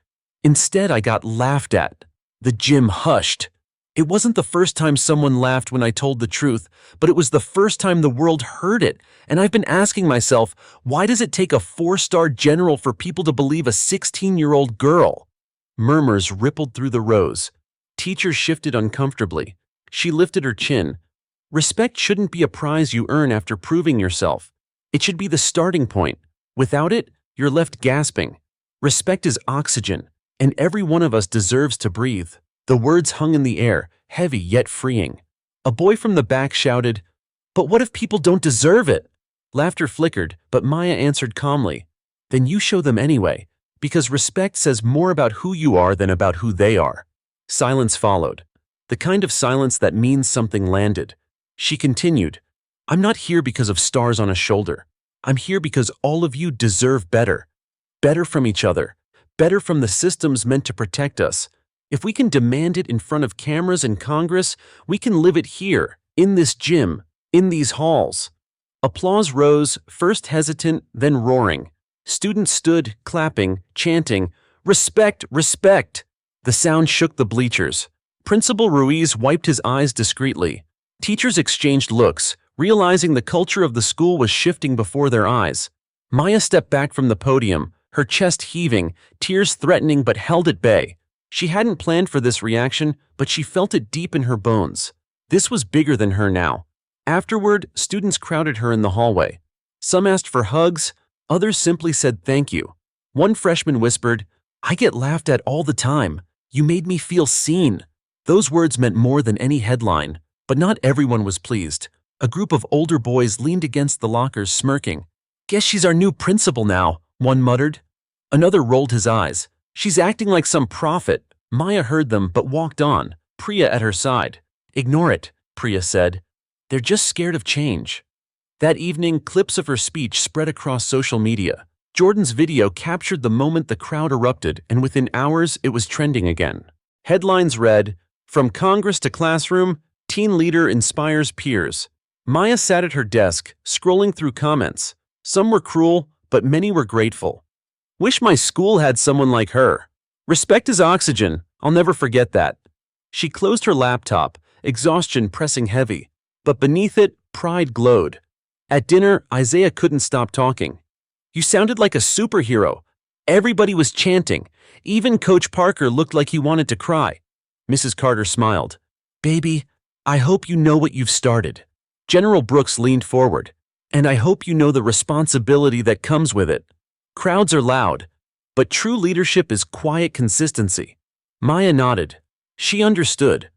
Instead, I got laughed at." The gym hushed. It wasn't the first time someone laughed when I told the truth, but it was the first time the world heard it, and I've been asking myself, why does it take a 4-star general for people to believe a 16-year-old girl? Murmurs rippled through the rows. Teachers shifted uncomfortably. She lifted her chin. "Respect shouldn't be a prize you earn after proving yourself. It should be the starting point. Without it, you're left gasping. Respect is oxygen, and every one of us deserves to breathe." The words hung in the air, heavy yet freeing. A boy from the back shouted, "But what if people don't deserve it?" Laughter flickered, but Maya answered calmly, "Then you show them anyway, because respect says more about who you are than about who they are." Silence followed. The kind of silence that means something landed. She continued, "I'm not here because of stars on a shoulder. I'm here because all of you deserve better. Better from each other. Better from the systems meant to protect us. If we can demand it in front of cameras and Congress, we can live it here, in this gym, in these halls." Applause rose, first hesitant, then roaring. Students stood, clapping, chanting, "Respect, respect!" The sound shook the bleachers. Principal Ruiz wiped his eyes discreetly. Teachers exchanged looks, realizing the culture of the school was shifting before their eyes. Maya stepped back from the podium, her chest heaving, tears threatening but held at bay. She hadn't planned for this reaction, but she felt it deep in her bones. This was bigger than her now. Afterward, students crowded her in the hallway. Some asked for hugs, others simply said thank you. One freshman whispered, "I get laughed at all the time. You made me feel seen." Those words meant more than any headline, but not everyone was pleased. A group of older boys leaned against the lockers smirking. "Guess she's our new principal now," one muttered. Another rolled his eyes. "She's acting like some prophet." Maya heard them but walked on, Priya at her side. "Ignore it," Priya said. "They're just scared of change." That evening, clips of her speech spread across social media. Jordan's video captured the moment the crowd erupted, and within hours it was trending again. Headlines read, "From Congress to Classroom, Teen Leader Inspires Peers." Maya sat at her desk, scrolling through comments. Some were cruel, but many were grateful. "Wish my school had someone like her." "Respect is oxygen." I'll never forget that. She closed her laptop, exhaustion pressing heavy, but beneath it, pride glowed. At dinner, Isaiah couldn't stop talking. You sounded like a superhero. Everybody was chanting. Even Coach Parker looked like he wanted to cry. Mrs. Carter smiled. Baby, I hope you know what you've started. General Brooks leaned forward. And I hope you know the responsibility that comes with it. Crowds are loud, but true leadership is quiet consistency. Maya nodded. She understood.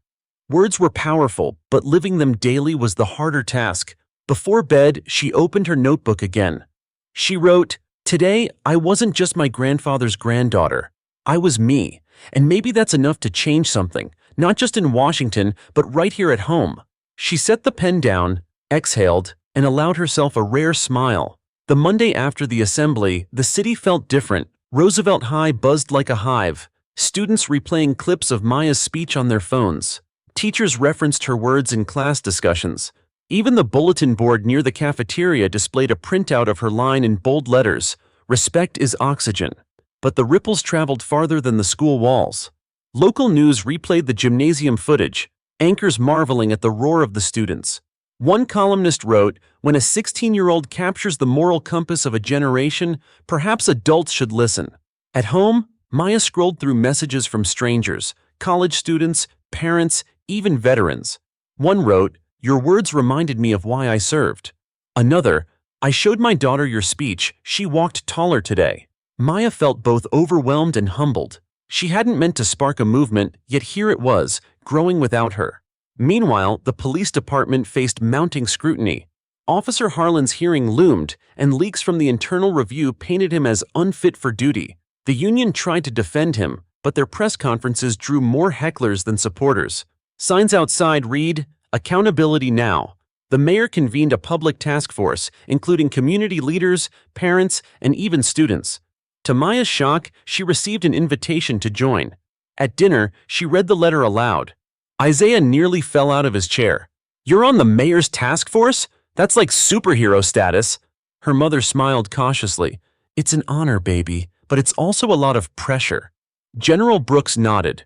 Words were powerful, but living them daily was the harder task. Before bed, she opened her notebook again. She wrote, Today, I wasn't just my grandfather's granddaughter. I was me, and maybe that's enough to change something, not just in Washington, but right here at home. She set the pen down, exhaled, and allowed herself a rare smile. The Monday after the assembly, the city felt different. Roosevelt High buzzed like a hive, students replaying clips of Maya's speech on their phones. Teachers referenced her words in class discussions. Even the bulletin board near the cafeteria displayed a printout of her line in bold letters, "Respect is oxygen." But the ripples traveled farther than the school walls. Local news replayed the gymnasium footage, anchors marveling at the roar of the students. One columnist wrote, when a 16-year-old captures the moral compass of a generation, perhaps adults should listen. At home, Maya scrolled through messages from strangers, college students, parents, even veterans. One wrote, your words reminded me of why I served. Another, I showed my daughter your speech, she walked taller today. Maya felt both overwhelmed and humbled. She hadn't meant to spark a movement, yet here it was, growing without her. Meanwhile, the police department faced mounting scrutiny. Officer Harlan's hearing loomed, and leaks from the internal review painted him as unfit for duty. The union tried to defend him, but their press conferences drew more hecklers than supporters. Signs outside read, Accountability now. The mayor convened a public task force, including community leaders, parents, and even students. To Maya's shock, she received an invitation to join. At dinner, she read the letter aloud. Isaiah nearly fell out of his chair. You're on the mayor's task force? That's like superhero status. Her mother smiled cautiously. It's an honor, baby, but it's also a lot of pressure. General Brooks nodded.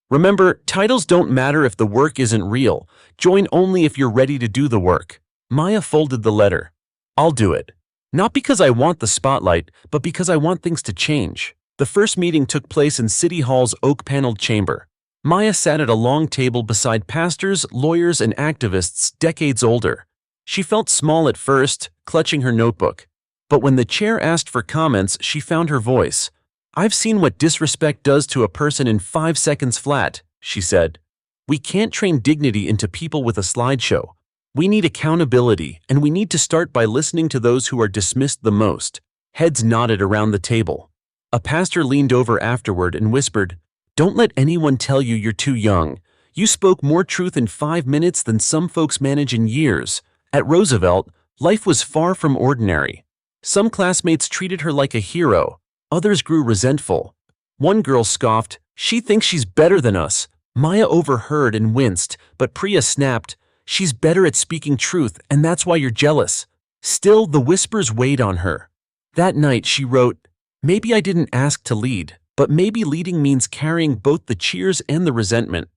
Remember, titles don't matter if the work isn't real. Join only if you're ready to do the work. Maya folded the letter. I'll do it. Not because I want the spotlight, but because I want things to change. The first meeting took place in City Hall's oak-paneled chamber. Maya sat at a long table beside pastors, lawyers, and activists decades older. She felt small at first, clutching her notebook. But when the chair asked for comments, she found her voice. I've seen what disrespect does to a person in 5 seconds flat, she said. We can't train dignity into people with a slideshow. We need accountability, and we need to start by listening to those who are dismissed the most. Heads nodded around the table. A pastor leaned over afterward and whispered, Don't let anyone tell you you're too young. You spoke more truth in 5 minutes than some folks manage in years. At Roosevelt, life was far from ordinary. Some classmates treated her like a hero. Others grew resentful. One girl scoffed, She thinks she's better than us. Maya overheard and winced, but Priya snapped, She's better at speaking truth, and that's why you're jealous. Still, the whispers weighed on her. That night, she wrote, Maybe I didn't ask to lead, but maybe leading means carrying both the cheers and the resentment.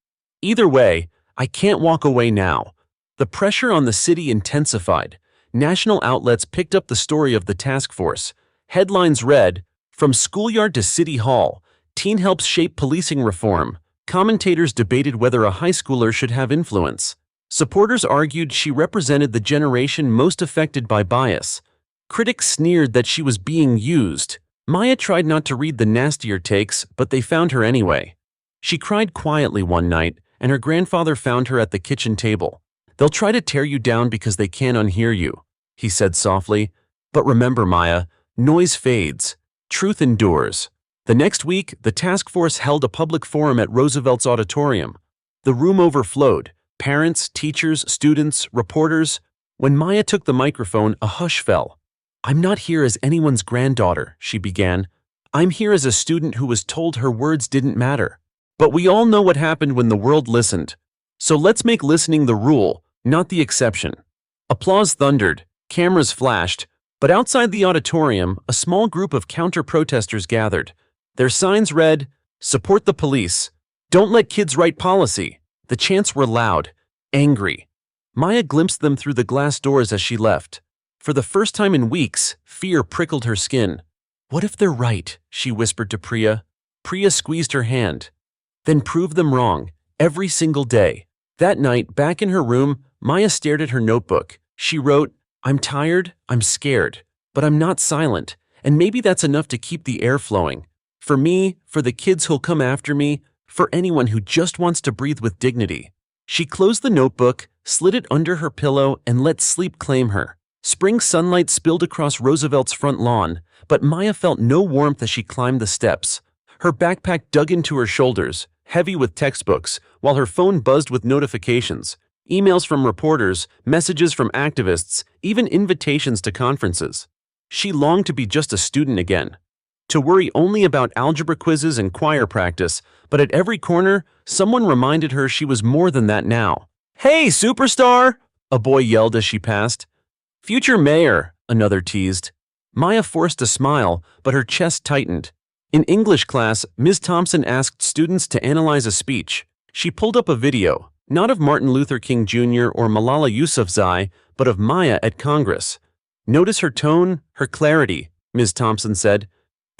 Either way, I can't walk away now. The pressure on the city intensified. National outlets picked up the story of the task force. Headlines read, From schoolyard to city hall, teen helps shape policing reform. Commentators debated whether a high schooler should have influence. Supporters argued she represented the generation most affected by bias. Critics sneered that she was being used. Maya tried not to read the nastier takes, but they found her anyway. She cried quietly one night, and her grandfather found her at the kitchen table. They'll try to tear you down because they can't unhear you, he said softly. But remember, Maya, noise fades. Truth endures. The next week, the task force held a public forum at Roosevelt's auditorium. The room overflowed. Parents, teachers, students, reporters. When Maya took the microphone, a hush fell. I'm not here as anyone's granddaughter, she began. I'm here as a student who was told her words didn't matter. But we all know what happened when the world listened. So let's make listening the rule, not the exception. Applause thundered, cameras flashed, but outside the auditorium, a small group of counter-protesters gathered. Their signs read, Support the police. Don't let kids write policy. The chants were loud, angry. Maya glimpsed them through the glass doors as she left. For the first time in weeks, fear prickled her skin. What if they're right? She whispered to Priya. Priya squeezed her hand. Then prove them wrong, every single day. That night, back in her room, Maya stared at her notebook. She wrote, I'm tired, I'm scared, but I'm not silent, and maybe that's enough to keep the air flowing. For me, for the kids who'll come after me, for anyone who just wants to breathe with dignity. She closed the notebook, slid it under her pillow, and let sleep claim her. Spring sunlight spilled across Roosevelt's front lawn, but Maya felt no warmth as she climbed the steps. Her backpack dug into her shoulders, heavy with textbooks, while her phone buzzed with notifications. Emails from reporters, messages from activists, even invitations to conferences. She longed to be just a student again. To worry only about algebra quizzes and choir practice, but at every corner, someone reminded her she was more than that now. Hey, superstar! A boy yelled as she passed. Future mayor, another teased. Maya forced a smile, but her chest tightened. In English class, Ms. Thompson asked students to analyze a speech. She pulled up a video, not of Martin Luther King Jr. or Malala Yousafzai, but of Maya at Congress. Notice her tone, her clarity, Ms. Thompson said.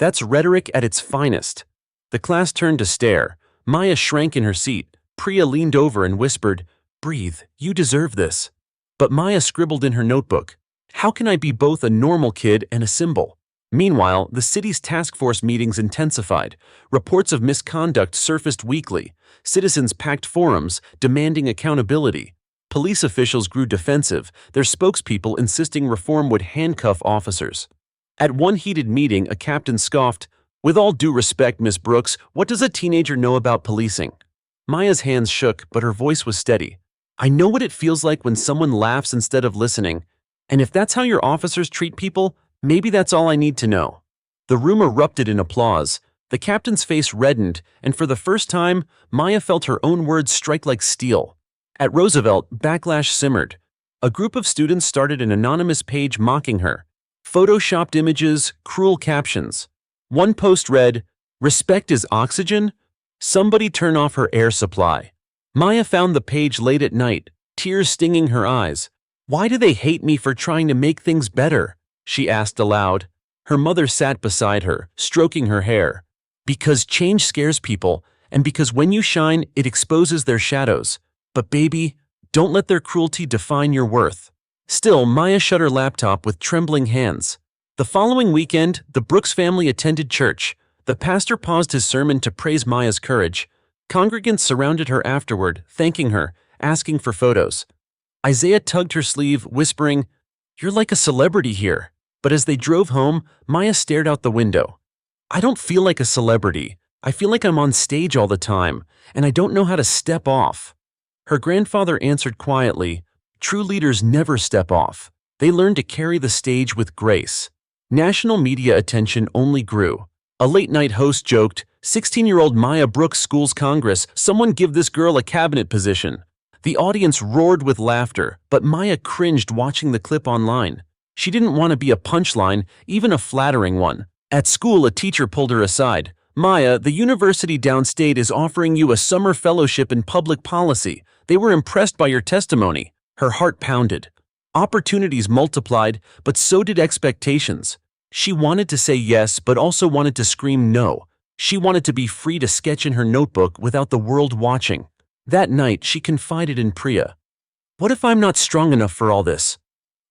That's rhetoric at its finest. The class turned to stare. Maya shrank in her seat. Priya leaned over and whispered, Breathe, you deserve this. But Maya scribbled in her notebook, How can I be both a normal kid and a symbol? Meanwhile, the city's task force meetings intensified. Reports of misconduct surfaced weekly. Citizens packed forums, demanding accountability. Police officials grew defensive, their spokespeople insisting reform would handcuff officers. At one heated meeting, a captain scoffed, With all due respect, Miss Brooks, what does a teenager know about policing? Maya's hands shook, but her voice was steady. I know what it feels like when someone laughs instead of listening. And if that's how your officers treat people, maybe that's all I need to know. The room erupted in applause. The captain's face reddened, and for the first time, Maya felt her own words strike like steel. At Roosevelt, backlash simmered. A group of students started an anonymous page mocking her. Photoshopped images, cruel captions. One post read, Respect is oxygen? Somebody turn off her air supply. Maya found the page late at night, tears stinging her eyes. Why do they hate me for trying to make things better? She asked aloud. Her mother sat beside her, stroking her hair. Because change scares people, and because when you shine, it exposes their shadows. But baby, don't let their cruelty define your worth. Still, Maya shut her laptop with trembling hands. The following weekend, the Brooks family attended church. The pastor paused his sermon to praise Maya's courage. Congregants surrounded her afterward, thanking her, asking for photos. Isaiah tugged her sleeve, whispering, You're like a celebrity here. But as they drove home, Maya stared out the window. I don't feel like a celebrity. I feel like I'm on stage all the time, and I don't know how to step off. Her grandfather answered quietly, True leaders never step off. They learn to carry the stage with grace. National media attention only grew. A late-night host joked, 16-year-old Maya Brooks schools Congress, someone give this girl a cabinet position. The audience roared with laughter, but Maya cringed watching the clip online. She didn't want to be a punchline, even a flattering one. At school, a teacher pulled her aside. Maya, the university downstate is offering you a summer fellowship in public policy. They were impressed by your testimony. Her heart pounded. Opportunities multiplied, but so did expectations. She wanted to say yes, but also wanted to scream no. She wanted to be free to sketch in her notebook without the world watching. That night, she confided in Priya. What if I'm not strong enough for all this?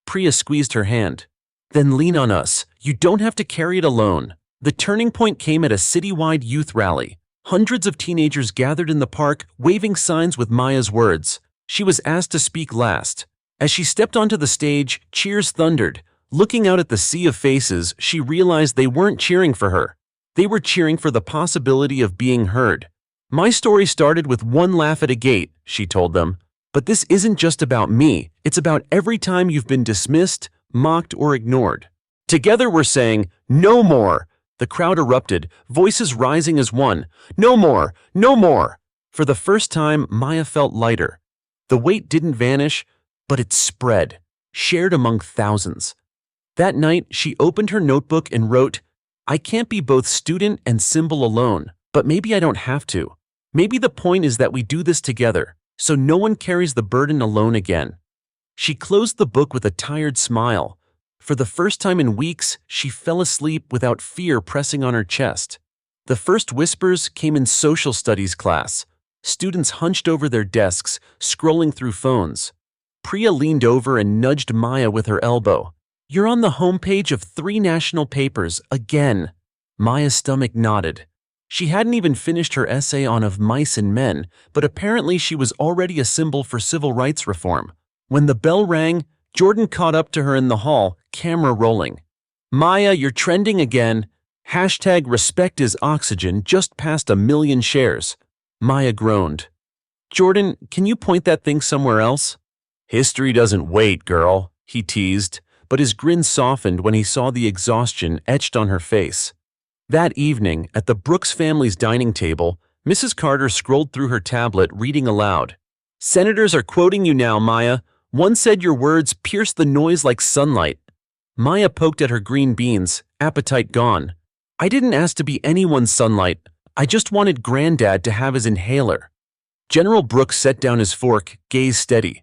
Priya squeezed her hand. Then lean on us. You don't have to carry it alone. The turning point came at a citywide youth rally. Hundreds of teenagers gathered in the park, waving signs with Maya's words. She was asked to speak last. As she stepped onto the stage, cheers thundered. Looking out at the sea of faces, she realized they weren't cheering for her. They were cheering for the possibility of being heard. My story started with one laugh at a gate, she told them. But this isn't just about me. It's about every time you've been dismissed, mocked, or ignored. Together we're saying, no more. The crowd erupted, voices rising as one. No more, no more. For the first time, Maya felt lighter. The weight didn't vanish, but it spread, shared among thousands. That night, she opened her notebook and wrote, I can't be both student and symbol alone, but maybe I don't have to. Maybe the point is that we do this together, so no one carries the burden alone again. She closed the book with a tired smile. For the first time in weeks, she fell asleep without fear pressing on her chest. The first whispers came in social studies class. Students hunched over their desks, scrolling through phones. Priya leaned over and nudged Maya with her elbow. "You're on the homepage of 3 national papers, again." Maya's stomach nodded. She hadn't even finished her essay on Of Mice and Men, but apparently she was already a symbol for civil rights reform. When the bell rang, Jordan caught up to her in the hall, camera rolling. "Maya, you're trending again. Hashtag respect is oxygen just passed 1 million shares." Maya groaned. "Jordan, can you point that thing somewhere else?" "History doesn't wait, girl," he teased, but his grin softened when he saw the exhaustion etched on her face. That evening, at the Brooks family's dining table, Mrs. Carter scrolled through her tablet, reading aloud. "Senators are quoting you now, Maya. One said your words pierced the noise like sunlight." Maya poked at her green beans, appetite gone. "I didn't ask to be anyone's sunlight. I just wanted Granddad to have his inhaler." General Brooks set down his fork, gaze steady.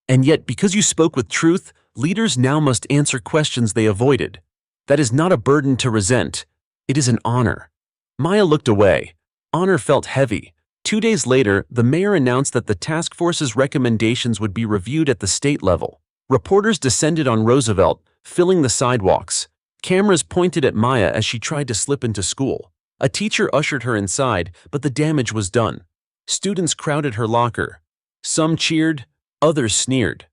"And yet, because you spoke with truth, leaders now must answer questions they avoided. That is not a burden to resent. It is an honor." Maya looked away. Honor felt heavy. 2 days later, the mayor announced that the task force's recommendations would be reviewed at the state level. Reporters descended on Roosevelt, filling the sidewalks. Cameras pointed at Maya as she tried to slip into school. A teacher ushered her inside, but the damage was done. Students crowded her locker. Some cheered, others sneered.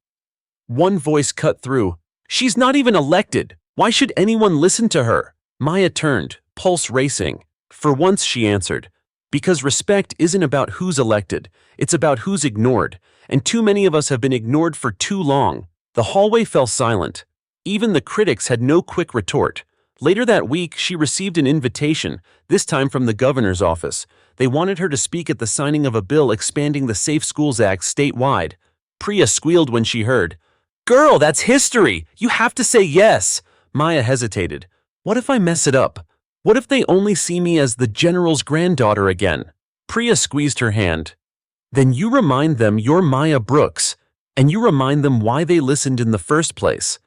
One voice cut through. "She's not even elected. Why should anyone listen to her?" Maya turned, pulse racing. "For once," she answered, "because respect isn't about who's elected, it's about who's ignored, and too many of us have been ignored for too long." The hallway fell silent. Even the critics had no quick retort. Later that week, she received an invitation, this time from the governor's office. They wanted her to speak at the signing of a bill expanding the Safe Schools Act statewide. Priya squealed when she heard. "Girl, that's history! You have to say yes!" Maya hesitated. "What if I mess it up? What if they only see me as the general's granddaughter again?" Priya squeezed her hand. "Then you remind them you're Maya Brooks, and you remind them why they listened in the first place."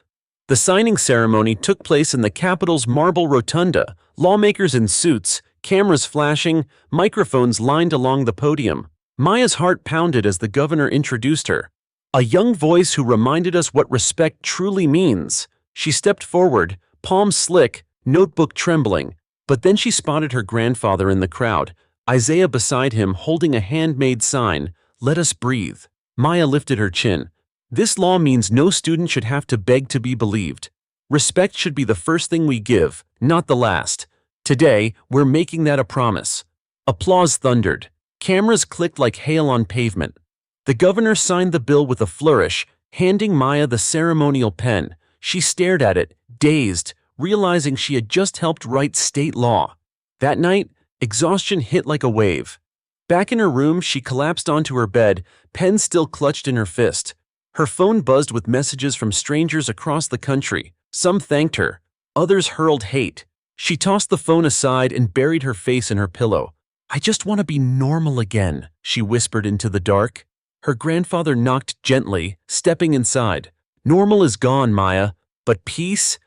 The signing ceremony took place in the Capitol's marble rotunda, lawmakers in suits, cameras flashing, microphones lined along the podium. Maya's heart pounded as the governor introduced her. A young voice who reminded us what respect truly means. She stepped forward, palms slick, notebook trembling, but then she spotted her grandfather in the crowd, Isaiah beside him holding a handmade sign, "Let us breathe." Maya lifted her chin. "This law means no student should have to beg to be believed. Respect should be the first thing we give, not the last. Today, we're making that a promise." Applause thundered. Cameras clicked like hail on pavement. The governor signed the bill with a flourish, handing Maya the ceremonial pen. She stared at it, dazed, realizing she had just helped write state law. That night, exhaustion hit like a wave. Back in her room, she collapsed onto her bed, pen still clutched in her fist. Her phone buzzed with messages from strangers across the country. Some thanked her, others hurled hate. She tossed the phone aside and buried her face in her pillow. "I just want to be normal again," she whispered into the dark. Her grandfather knocked gently, stepping inside. "Normal is gone, Maya, but peace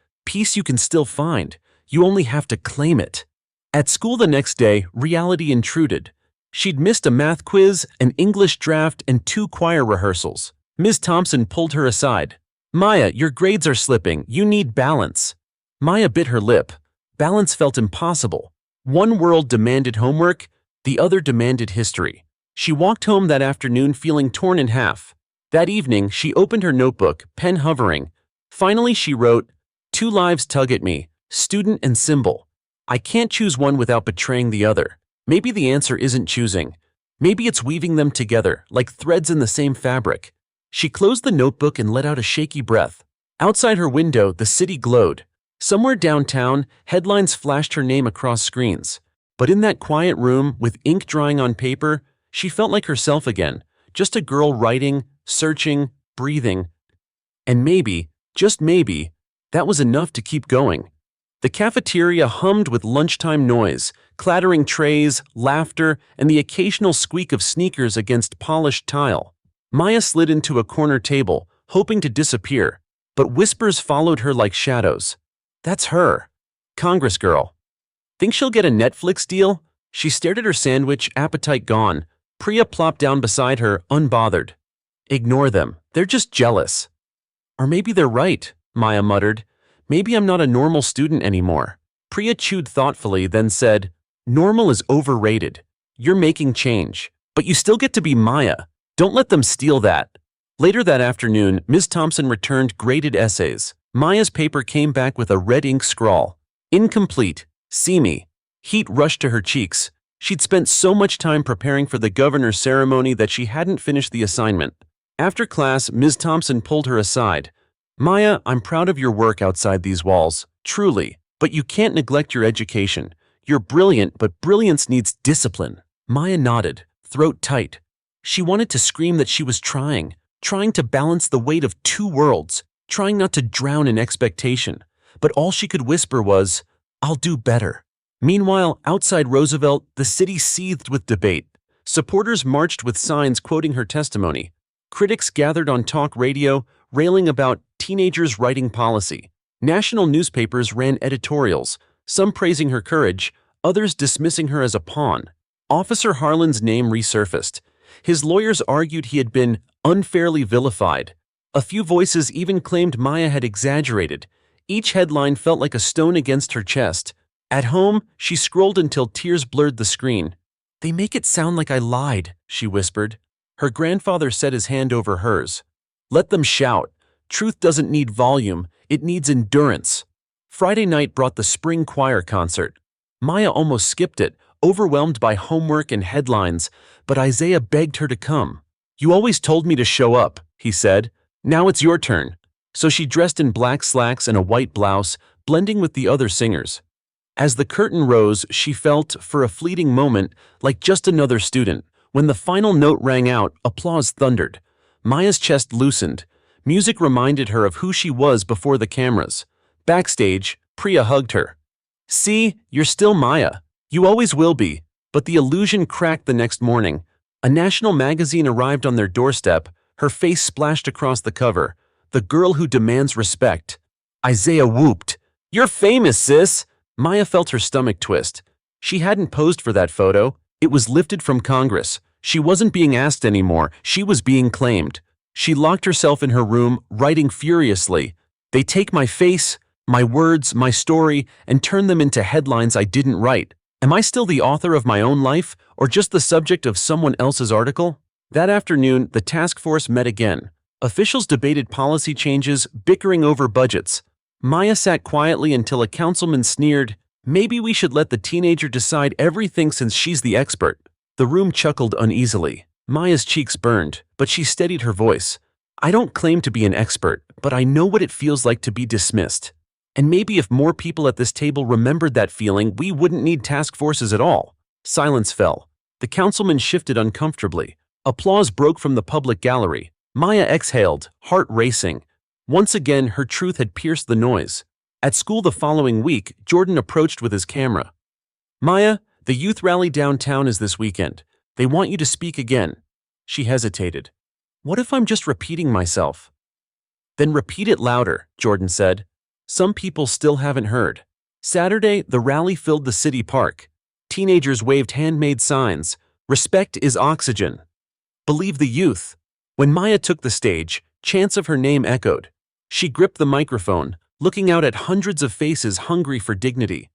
you can still find. You only have to claim it." At school the next day, reality intruded. She'd missed a math quiz, an English draft, and 2 choir rehearsals. Ms. Thompson pulled her aside. "Maya, your grades are slipping. You need balance." Maya bit her lip. Balance felt impossible. One world demanded homework, the other demanded history. She walked home that afternoon feeling torn in half. That evening, she opened her notebook, pen hovering. Finally, she wrote, "Two lives tug at me, student and symbol. I can't choose one without betraying the other." Maybe the answer isn't choosing. Maybe it's weaving them together, like threads in the same fabric. She closed the notebook and let out a shaky breath. Outside her window, the city glowed. Somewhere downtown, headlines flashed her name across screens. But in that quiet room, with ink drying on paper, she felt like herself again, just a girl writing, searching, breathing. And maybe, just maybe, that was enough to keep going. The cafeteria hummed with lunchtime noise, clattering trays, laughter, and the occasional squeak of sneakers against polished tile. Maya slid into a corner table, hoping to disappear, but whispers followed her like shadows. That's her. Congress girl. Think she'll get a Netflix deal? She stared at her sandwich, appetite gone. Priya plopped down beside her, unbothered. Ignore them. They're just jealous. Or maybe they're right, Maya muttered. Maybe I'm not a normal student anymore. Priya chewed thoughtfully, then said, Normal is overrated. You're making change. But you still get to be Maya. Don't let them steal that. Later that afternoon, Ms. Thompson returned graded essays. Maya's paper came back with a red ink scrawl. Incomplete. See me. Heat rushed to her cheeks. She'd spent so much time preparing for the governor's ceremony that she hadn't finished the assignment. After class, Ms. Thompson pulled her aside. Maya, I'm proud of your work outside these walls, truly, but you can't neglect your education. You're brilliant, but brilliance needs discipline. Maya nodded, throat tight. She wanted to scream that she was trying to balance the weight of two worlds, trying not to drown in expectation. But all she could whisper was, I'll do better. Meanwhile, outside Roosevelt, the city seethed with debate. Supporters marched with signs quoting her testimony. Critics gathered on talk radio, railing about teenagers writing policy. National newspapers ran editorials, some praising her courage, others dismissing her as a pawn. Officer Harlan's name resurfaced. His lawyers argued he had been unfairly vilified. A few voices even claimed Maya had exaggerated. Each headline felt like a stone against her chest. At home, she scrolled until tears blurred the screen. They make it sound like I lied, she whispered. Her grandfather set his hand over hers. Let them shout. Truth doesn't need volume, it needs endurance. Friday night brought the spring choir concert. Maya almost skipped it, overwhelmed by homework and headlines, but Isaiah begged her to come. You always told me to show up, he said. Now it's your turn. So she dressed in black slacks and a white blouse, blending with the other singers. As the curtain rose, she felt, for a fleeting moment, like just another student. When the final note rang out, applause thundered. Maya's chest loosened. Music reminded her of who she was before the cameras. Backstage, Priya hugged her. See, you're still Maya. You always will be. But the illusion cracked the next morning. A national magazine arrived on their doorstep. Her face splashed across the cover. The girl who demands respect. Isaiah whooped. You're famous, sis! Maya felt her stomach twist. She hadn't posed for that photo. It was lifted from Congress. She wasn't being asked anymore. She was being claimed. She locked herself in her room, writing furiously. They take my face, my words, my story, and turn them into headlines I didn't write. Am I still the author of my own life, or just the subject of someone else's article? That afternoon, the task force met again. Officials debated policy changes, bickering over budgets. Maya sat quietly until a councilman sneered, Maybe we should let the teenager decide everything since she's the expert. The room chuckled uneasily. Maya's cheeks burned, but she steadied her voice. I don't claim to be an expert, but I know what it feels like to be dismissed. And maybe if more people at this table remembered that feeling, we wouldn't need task forces at all. Silence fell. The councilman shifted uncomfortably. Applause broke from the public gallery. Maya exhaled, heart racing. Once again, her truth had pierced the noise. At school the following week, Jordan approached with his camera. Maya, the youth rally downtown is this weekend. They want you to speak again. She hesitated. What if I'm just repeating myself? Then repeat it louder, Jordan said. Some people still haven't heard. Saturday, the rally filled the city park. Teenagers waved handmade signs. Respect is oxygen. Believe the youth. When Maya took the stage, chants of her name echoed. She gripped the microphone, looking out at hundreds of faces hungry for dignity.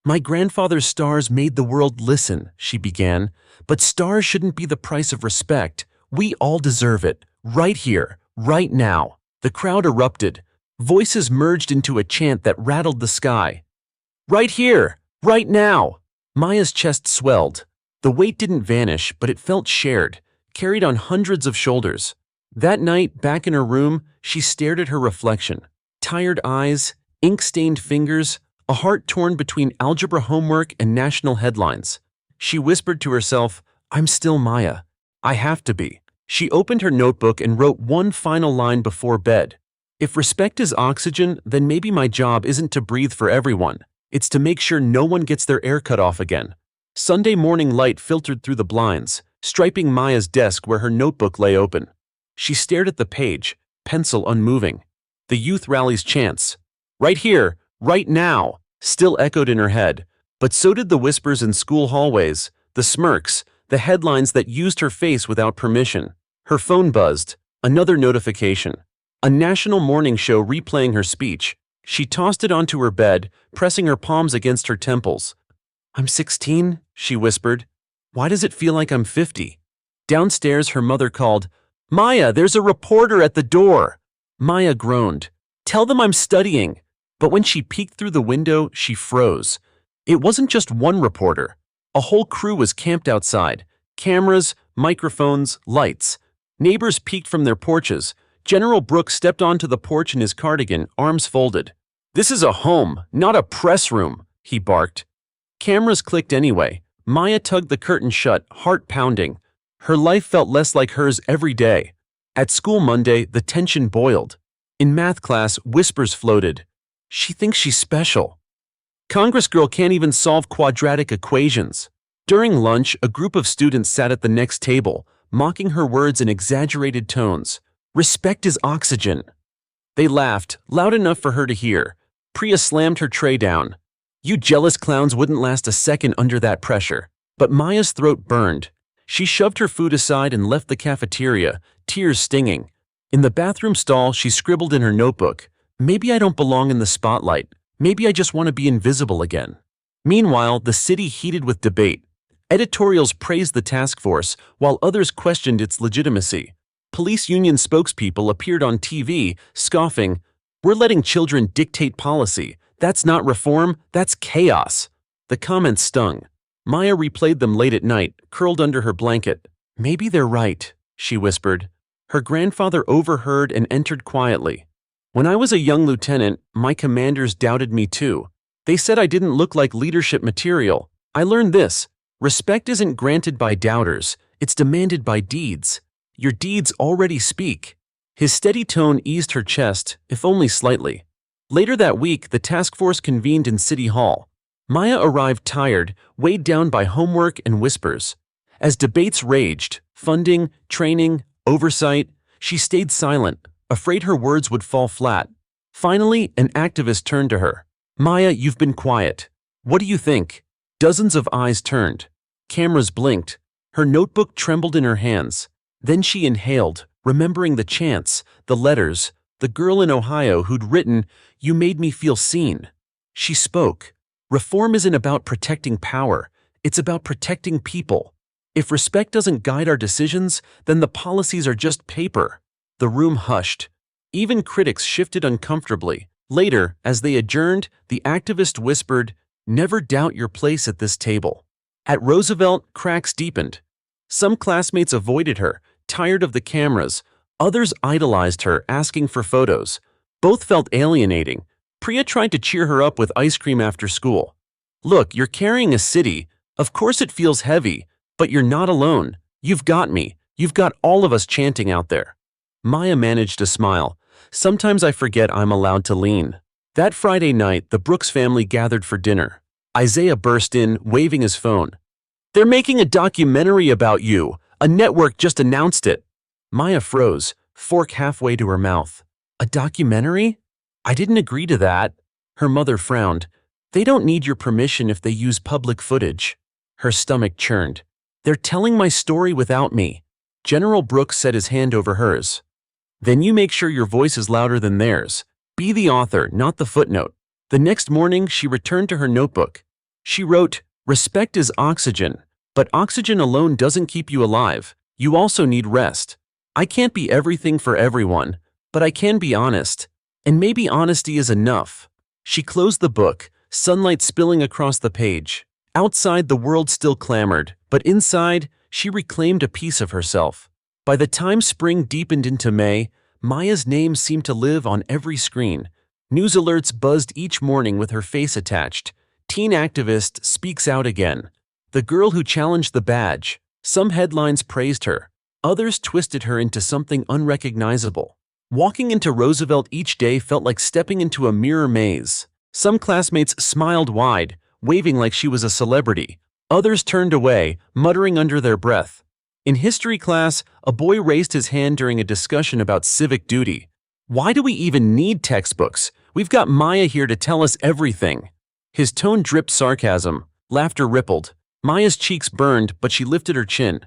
My grandfather's stars made the world listen, she began, but stars shouldn't be the price of respect. We all deserve it, right here, right now. The crowd erupted. Voices merged into a chant that rattled the sky. Right here, right now. Maya's chest swelled. The weight didn't vanish, but it felt shared, carried on hundreds of shoulders. That night, back in her room, she stared at her reflection. Tired eyes, ink-stained fingers, a heart torn between algebra homework and national headlines. She whispered to herself, I'm still Maya. I have to be. She opened her notebook and wrote one final line before bed. If respect is oxygen, then maybe my job isn't to breathe for everyone. It's to make sure no one gets their air cut off again. Sunday morning light filtered through the blinds, striping Maya's desk where her notebook lay open. She stared at the page, pencil unmoving. The youth rallies chants, "Right here, right now," still echoed in her head, but so did the whispers in school hallways, the smirks, the headlines that used her face without permission. Her phone buzzed, another notification. A national morning show replaying her speech. She tossed it onto her bed, pressing her palms against her temples. "I'm 16, she whispered. "Why does it feel like I'm 50? Downstairs, her mother called, "Maya, there's a reporter at the door." Maya groaned. "Tell them I'm studying." But when she peeked through the window, she froze. It wasn't just one reporter. A whole crew was camped outside. Cameras, microphones, lights. Neighbors peeked from their porches. General Brooks stepped onto the porch in his cardigan, arms folded. "This is a home, not a press room," he barked. Cameras clicked anyway. Maya tugged the curtain shut, heart pounding. Her life felt less like hers every day. At school Monday, the tension boiled. In math class, whispers floated. "She thinks she's special. Congress girl can't even solve quadratic equations." During lunch, a group of students sat at the next table, mocking her words in exaggerated tones. "Respect is oxygen." They laughed, loud enough for her to hear. Priya slammed her tray down. You jealous clowns wouldn't last a second under that pressure. But Maya's throat burned. She shoved her food aside and left the cafeteria, tears stinging. In the bathroom stall, she scribbled in her notebook, "Maybe I don't belong in the spotlight. Maybe I just want to be invisible again." Meanwhile, the city heated with debate. Editorials praised the task force, while others questioned its legitimacy. Police union spokespeople appeared on TV, scoffing, "We're letting children dictate policy. That's not reform, that's chaos." The comments stung. Maya replayed them late at night, curled under her blanket. "Maybe they're right," she whispered. Her grandfather overheard and entered quietly. "When I was a young lieutenant, my commanders doubted me too. They said I didn't look like leadership material. I learned this. Respect isn't granted by doubters, it's demanded by deeds. Your deeds already speak." His steady tone eased her chest, if only slightly. Later that week, the task force convened in City Hall. Maya arrived tired, weighed down by homework and whispers. As debates raged, funding, training, oversight, she stayed silent, afraid her words would fall flat. Finally, an activist turned to her. "Maya, you've been quiet. What do you think?" Dozens of eyes turned. Cameras blinked. Her notebook trembled in her hands. Then she inhaled, remembering the chants, the letters, the girl in Ohio who'd written, "You made me feel seen." She spoke. Reform isn't about protecting power. It's about protecting people. If respect doesn't guide our decisions, then the policies are just paper. The room hushed. Even critics shifted uncomfortably. Later, as they adjourned, the activist whispered, "Never doubt your place at this table." At Roosevelt, cracks deepened. Some classmates avoided her, tired of the cameras. Others idolized her, asking for photos. Both felt alienating. Priya tried to cheer her up with ice cream after school. "Look, you're carrying a city. Of course it feels heavy, but you're not alone. You've got me. You've got all of us chanting out there." Maya managed a smile. "Sometimes I forget I'm allowed to lean." That Friday night, the Brooks family gathered for dinner. Isaiah burst in, waving his phone. "They're making a documentary about you. A network just announced it." Maya froze, fork halfway to her mouth. "A documentary? I didn't agree to that." Her mother frowned. "They don't need your permission if they use public footage." Her stomach churned. "They're telling my story without me." General Brooks set his hand over hers. "Then you make sure your voice is louder than theirs. Be the author, not the footnote." The next morning, she returned to her notebook. She wrote, "Respect is oxygen, but oxygen alone doesn't keep you alive. You also need rest. I can't be everything for everyone, but I can be honest. And maybe honesty is enough." She closed the book, sunlight spilling across the page. Outside, the world still clamored, but inside, she reclaimed a piece of herself. By the time spring deepened into May, Maya's name seemed to live on every screen. News alerts buzzed each morning with her face attached. "Teen activist speaks out again." "The girl who challenged the badge." Some headlines praised her. Others twisted her into something unrecognizable. Walking into Roosevelt each day felt like stepping into a mirror maze. Some classmates smiled wide, waving like she was a celebrity. Others turned away, muttering under their breath. In history class, a boy raised his hand during a discussion about civic duty. "Why do we even need textbooks? We've got Maya here to tell us everything." His tone dripped sarcasm. Laughter rippled. Maya's cheeks burned, but she lifted her chin.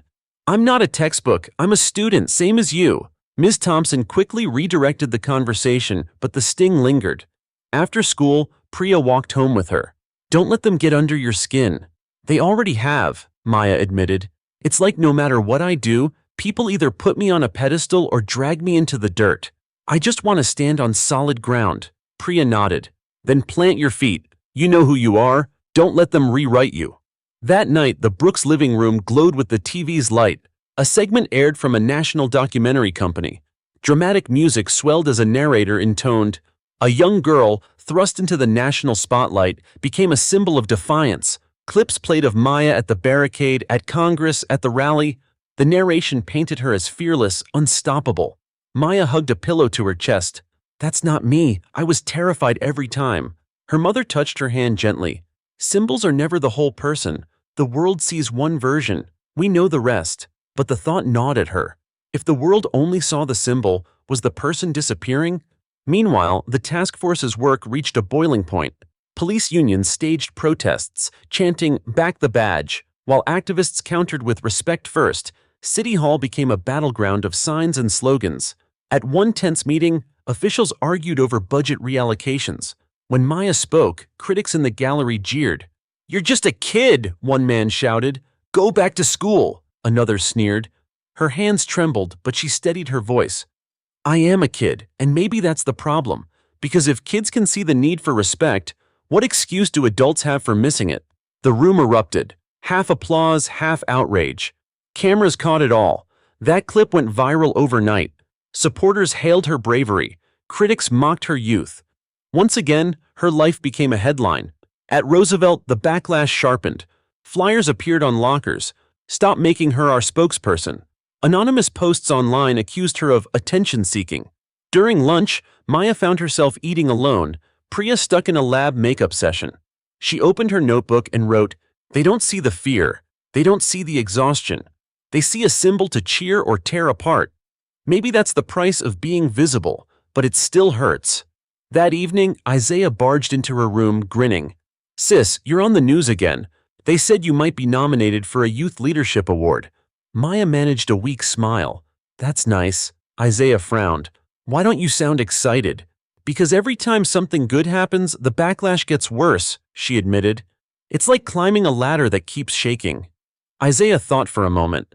"I'm not a textbook. I'm a student, same as you." Ms. Thompson quickly redirected the conversation, but the sting lingered. After school, Priya walked home with her. "Don't let them get under your skin." "They already have," Maya admitted. "It's like no matter what I do, people either put me on a pedestal or drag me into the dirt. I just want to stand on solid ground." Priya nodded. "Then plant your feet. You know who you are. Don't let them rewrite you." That night, the Brooks living room glowed with the TV's light. A segment aired from a national documentary company. Dramatic music swelled as a narrator intoned. A young girl, thrust into the national spotlight, became a symbol of defiance. Clips played of Maya at the barricade, at Congress, at the rally. The narration painted her as fearless, unstoppable. Maya hugged a pillow to her chest. "That's not me. I was terrified every time." Her mother touched her hand gently. "Symbols are never the whole person. The world sees one version. We know the rest." But the thought gnawed at her. If the world only saw the symbol, was the person disappearing? Meanwhile, the task force's work reached a boiling point. Police unions staged protests, chanting, "Back the badge," while activists countered with "Respect first." City Hall became a battleground of signs and slogans. At one tense meeting, officials argued over budget reallocations. When Maya spoke, critics in the gallery jeered. "You're just a kid," one man shouted. "Go back to school," another sneered. Her hands trembled, but she steadied her voice. "I am a kid, and maybe that's the problem. Because if kids can see the need for respect, what excuse do adults have for missing it?" The room erupted. Half applause, half outrage. Cameras caught it all. That clip went viral overnight. Supporters hailed her bravery. Critics mocked her youth. Once again, her life became a headline. At Roosevelt, the backlash sharpened. Flyers appeared on lockers. "Stop making her our spokesperson." Anonymous posts online accused her of attention-seeking. During lunch, Maya found herself eating alone, Priya stuck in a lab makeup session. She opened her notebook and wrote, "They don't see the fear. They don't see the exhaustion. They see a symbol to cheer or tear apart. Maybe that's the price of being visible, but it still hurts." That evening, Isaiah barged into her room, grinning. "Sis, you're on the news again. They said you might be nominated for a Youth Leadership Award." Maya managed a weak smile. "That's nice." Isaiah frowned. "Why don't you sound excited?" "Because every time something good happens, the backlash gets worse," she admitted. "It's like climbing a ladder that keeps shaking." Isaiah thought for a moment.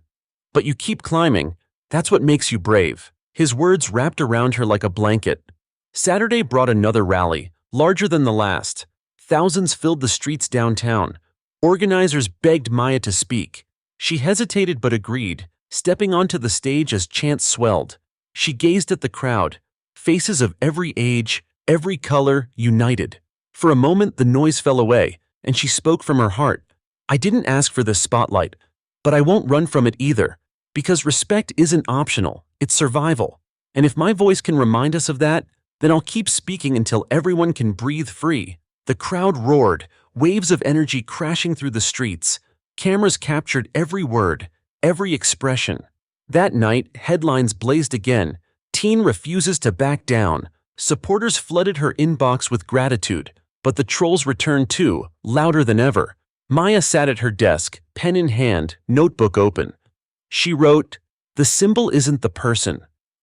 "But you keep climbing. That's what makes you brave." His words wrapped around her like a blanket. Saturday brought another rally, larger than the last. Thousands filled the streets downtown. Organizers begged Maya to speak. She hesitated but agreed, stepping onto the stage as chants swelled. She gazed at the crowd. Faces of every age, every color, united. For a moment, the noise fell away, and she spoke from her heart. "I didn't ask for this spotlight, but I won't run from it either. Because respect isn't optional, it's survival. And if my voice can remind us of that, then I'll keep speaking until everyone can breathe free." The crowd roared, waves of energy crashing through the streets. Cameras captured every word, every expression. That night, headlines blazed again. "Teen refuses to back down." Supporters flooded her inbox with gratitude, but the trolls returned too, louder than ever. Maya sat at her desk, pen in hand, notebook open. She wrote, "The symbol isn't the person.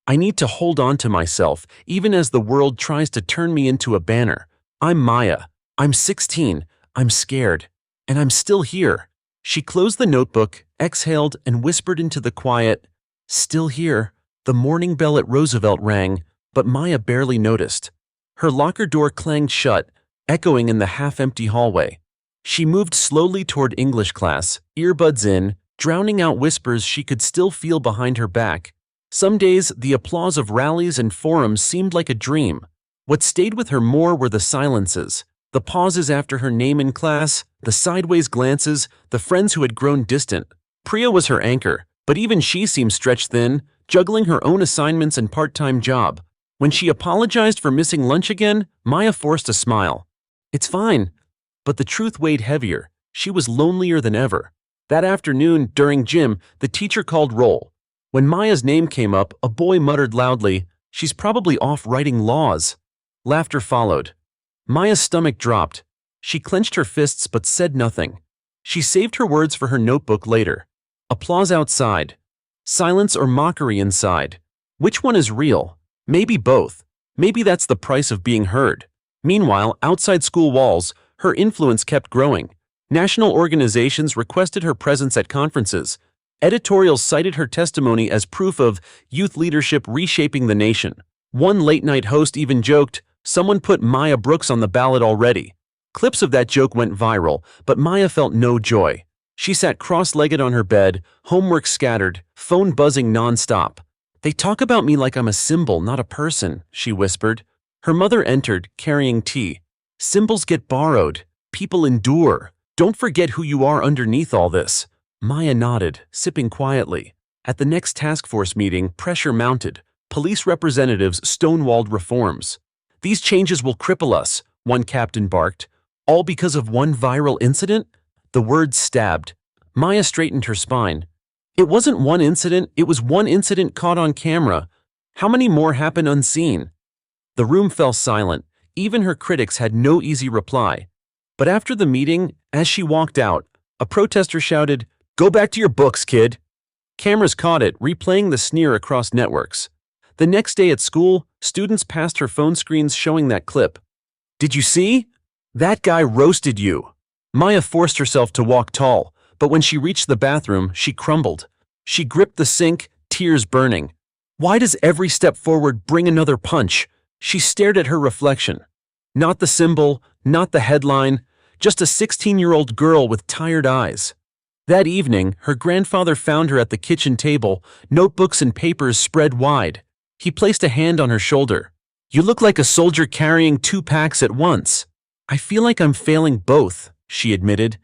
I need to hold on to myself, even as the world tries to turn me into a banner. I'm Maya. I'm 16. I'm scared. And I'm still here." She closed the notebook, exhaled, and whispered into the quiet, "Still here." The morning bell at Roosevelt rang, but Maya barely noticed. Her locker door clanged shut, echoing in the half-empty hallway. She moved slowly toward English class, earbuds in, drowning out whispers she could still feel behind her back. Some days, the applause of rallies and forums seemed like a dream. What stayed with her more were the silences, the pauses after her name in class, the sideways glances, the friends who had grown distant. Priya was her anchor, but even she seemed stretched thin, juggling her own assignments and part-time job. When she apologized for missing lunch again, Maya forced a smile. It's fine. But the truth weighed heavier. She was lonelier than ever. That afternoon, during gym, the teacher called roll. When Maya's name came up, a boy muttered loudly, "She's probably off writing laws." Laughter followed. Maya's stomach dropped. She clenched her fists but said nothing. She saved her words for her notebook later. Applause outside. Silence or mockery inside. Which one is real? Maybe both. Maybe that's the price of being heard. Meanwhile, outside school walls, her influence kept growing. National organizations requested her presence at conferences. Editorials cited her testimony as proof of youth leadership reshaping the nation. One late-night host even joked, "Someone put Maya Brooks on the ballot already." Clips of that joke went viral, but Maya felt no joy. She sat cross-legged on her bed, homework scattered, phone buzzing non-stop. "They talk about me like I'm a symbol, not a person," she whispered. Her mother entered, carrying tea. "Symbols get borrowed. People endure. Don't forget who you are underneath all this." Maya nodded, sipping quietly. At the next task force meeting, pressure mounted. Police representatives stonewalled reforms. "These changes will cripple us," one captain barked. "All because of one viral incident?" The words stabbed. Maya straightened her spine. It wasn't one incident, it was one incident caught on camera. How many more happen unseen? The room fell silent. Even her critics had no easy reply. But after the meeting, as she walked out, a protester shouted, "Go back to your books, kid." Cameras caught it, replaying the sneer across networks. The next day at school, students passed her phone screens showing that clip. "Did you see? That guy roasted you." Maya forced herself to walk tall, but when she reached the bathroom, she crumbled. She gripped the sink, tears burning. Why does every step forward bring another punch? She stared at her reflection. Not the symbol, not the headline, just a 16-year-old girl with tired eyes. That evening, her grandfather found her at the kitchen table, notebooks and papers spread wide. He placed a hand on her shoulder. "You look like a soldier carrying 2 packs at once." "I feel like I'm failing both," she admitted.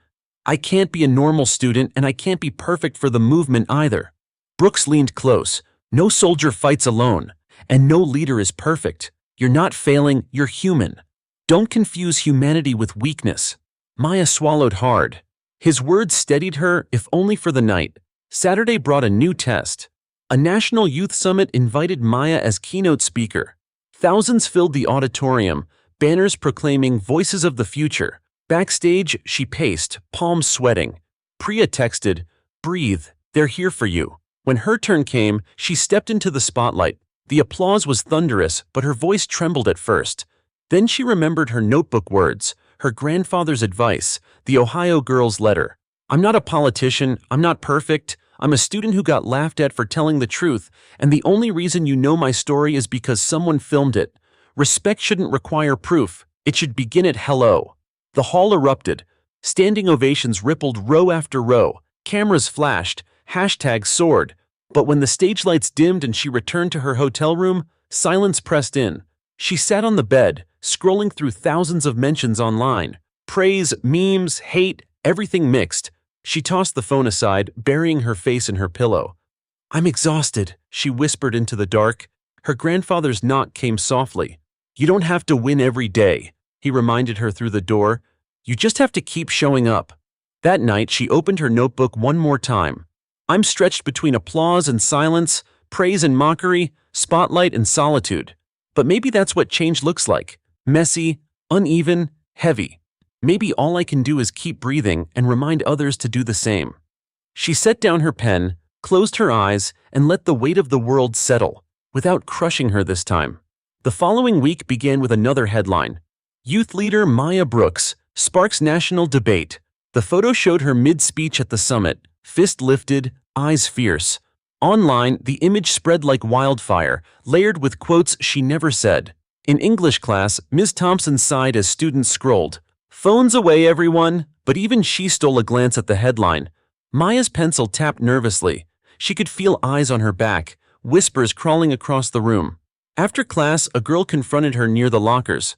"I can't be a normal student and I can't be perfect for the movement either." Brooks leaned close. "No soldier fights alone, and no leader is perfect. You're not failing, you're human. Don't confuse humanity with weakness." Maya swallowed hard. His words steadied her, if only for the night. Saturday brought a new test. A national youth summit invited Maya as keynote speaker. Thousands filled the auditorium, banners proclaiming "Voices of the Future." Backstage, she paced, palms sweating. Priya texted, "Breathe, they're here for you." When her turn came, she stepped into the spotlight. The applause was thunderous, but her voice trembled at first. Then she remembered her notebook words, her grandfather's advice, the Ohio girl's letter. "I'm not a politician, I'm not perfect. I'm a student who got laughed at for telling the truth, and the only reason you know my story is because someone filmed it. Respect shouldn't require proof. It should begin at hello." The hall erupted. Standing ovations rippled row after row. Cameras flashed. Hashtags soared. But when the stage lights dimmed and she returned to her hotel room, silence pressed in. She sat on the bed, scrolling through thousands of mentions online. Praise, memes, hate, everything mixed. She tossed the phone aside, burying her face in her pillow. "I'm exhausted," she whispered into the dark. Her grandfather's knock came softly. "You don't have to win every day," he reminded her through the door. "You just have to keep showing up." That night, she opened her notebook one more time. "I'm stretched between applause and silence, praise and mockery, spotlight and solitude. But maybe that's what change looks like. Messy, uneven, heavy. Maybe all I can do is keep breathing and remind others to do the same." She set down her pen, closed her eyes, and let the weight of the world settle, without crushing her this time. The following week began with another headline. Youth leader Maya Brooks sparks national debate. The photo showed her mid-speech at the summit, fist lifted, eyes fierce. Online, the image spread like wildfire, layered with quotes she never said. In English class, Ms. Thompson sighed as students scrolled. "Phones away, everyone," but even she stole a glance at the headline. Maya's pencil tapped nervously. She could feel eyes on her back, whispers crawling across the room. After class, a girl confronted her near the lockers.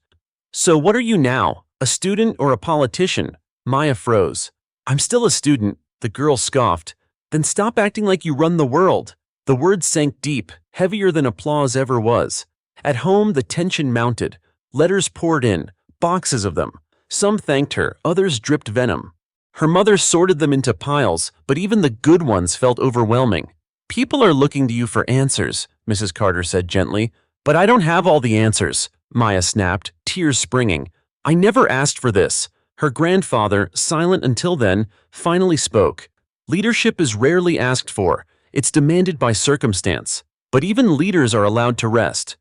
"So what are you now, a student or a politician?" Maya froze. "I'm still a student," the girl scoffed. "Then stop acting like you run the world." The words sank deep, heavier than applause ever was. At home, the tension mounted. Letters poured in, boxes of them. Some thanked her, others dripped venom. Her mother sorted them into piles, but even the good ones felt overwhelming. "People are looking to you for answers," Mrs. Carter said gently. "But I don't have all the answers," Maya snapped, tears springing. "I never asked for this." Her grandfather, silent until then, finally spoke. "Leadership is rarely asked for. It's demanded by circumstance. But even leaders are allowed to rest."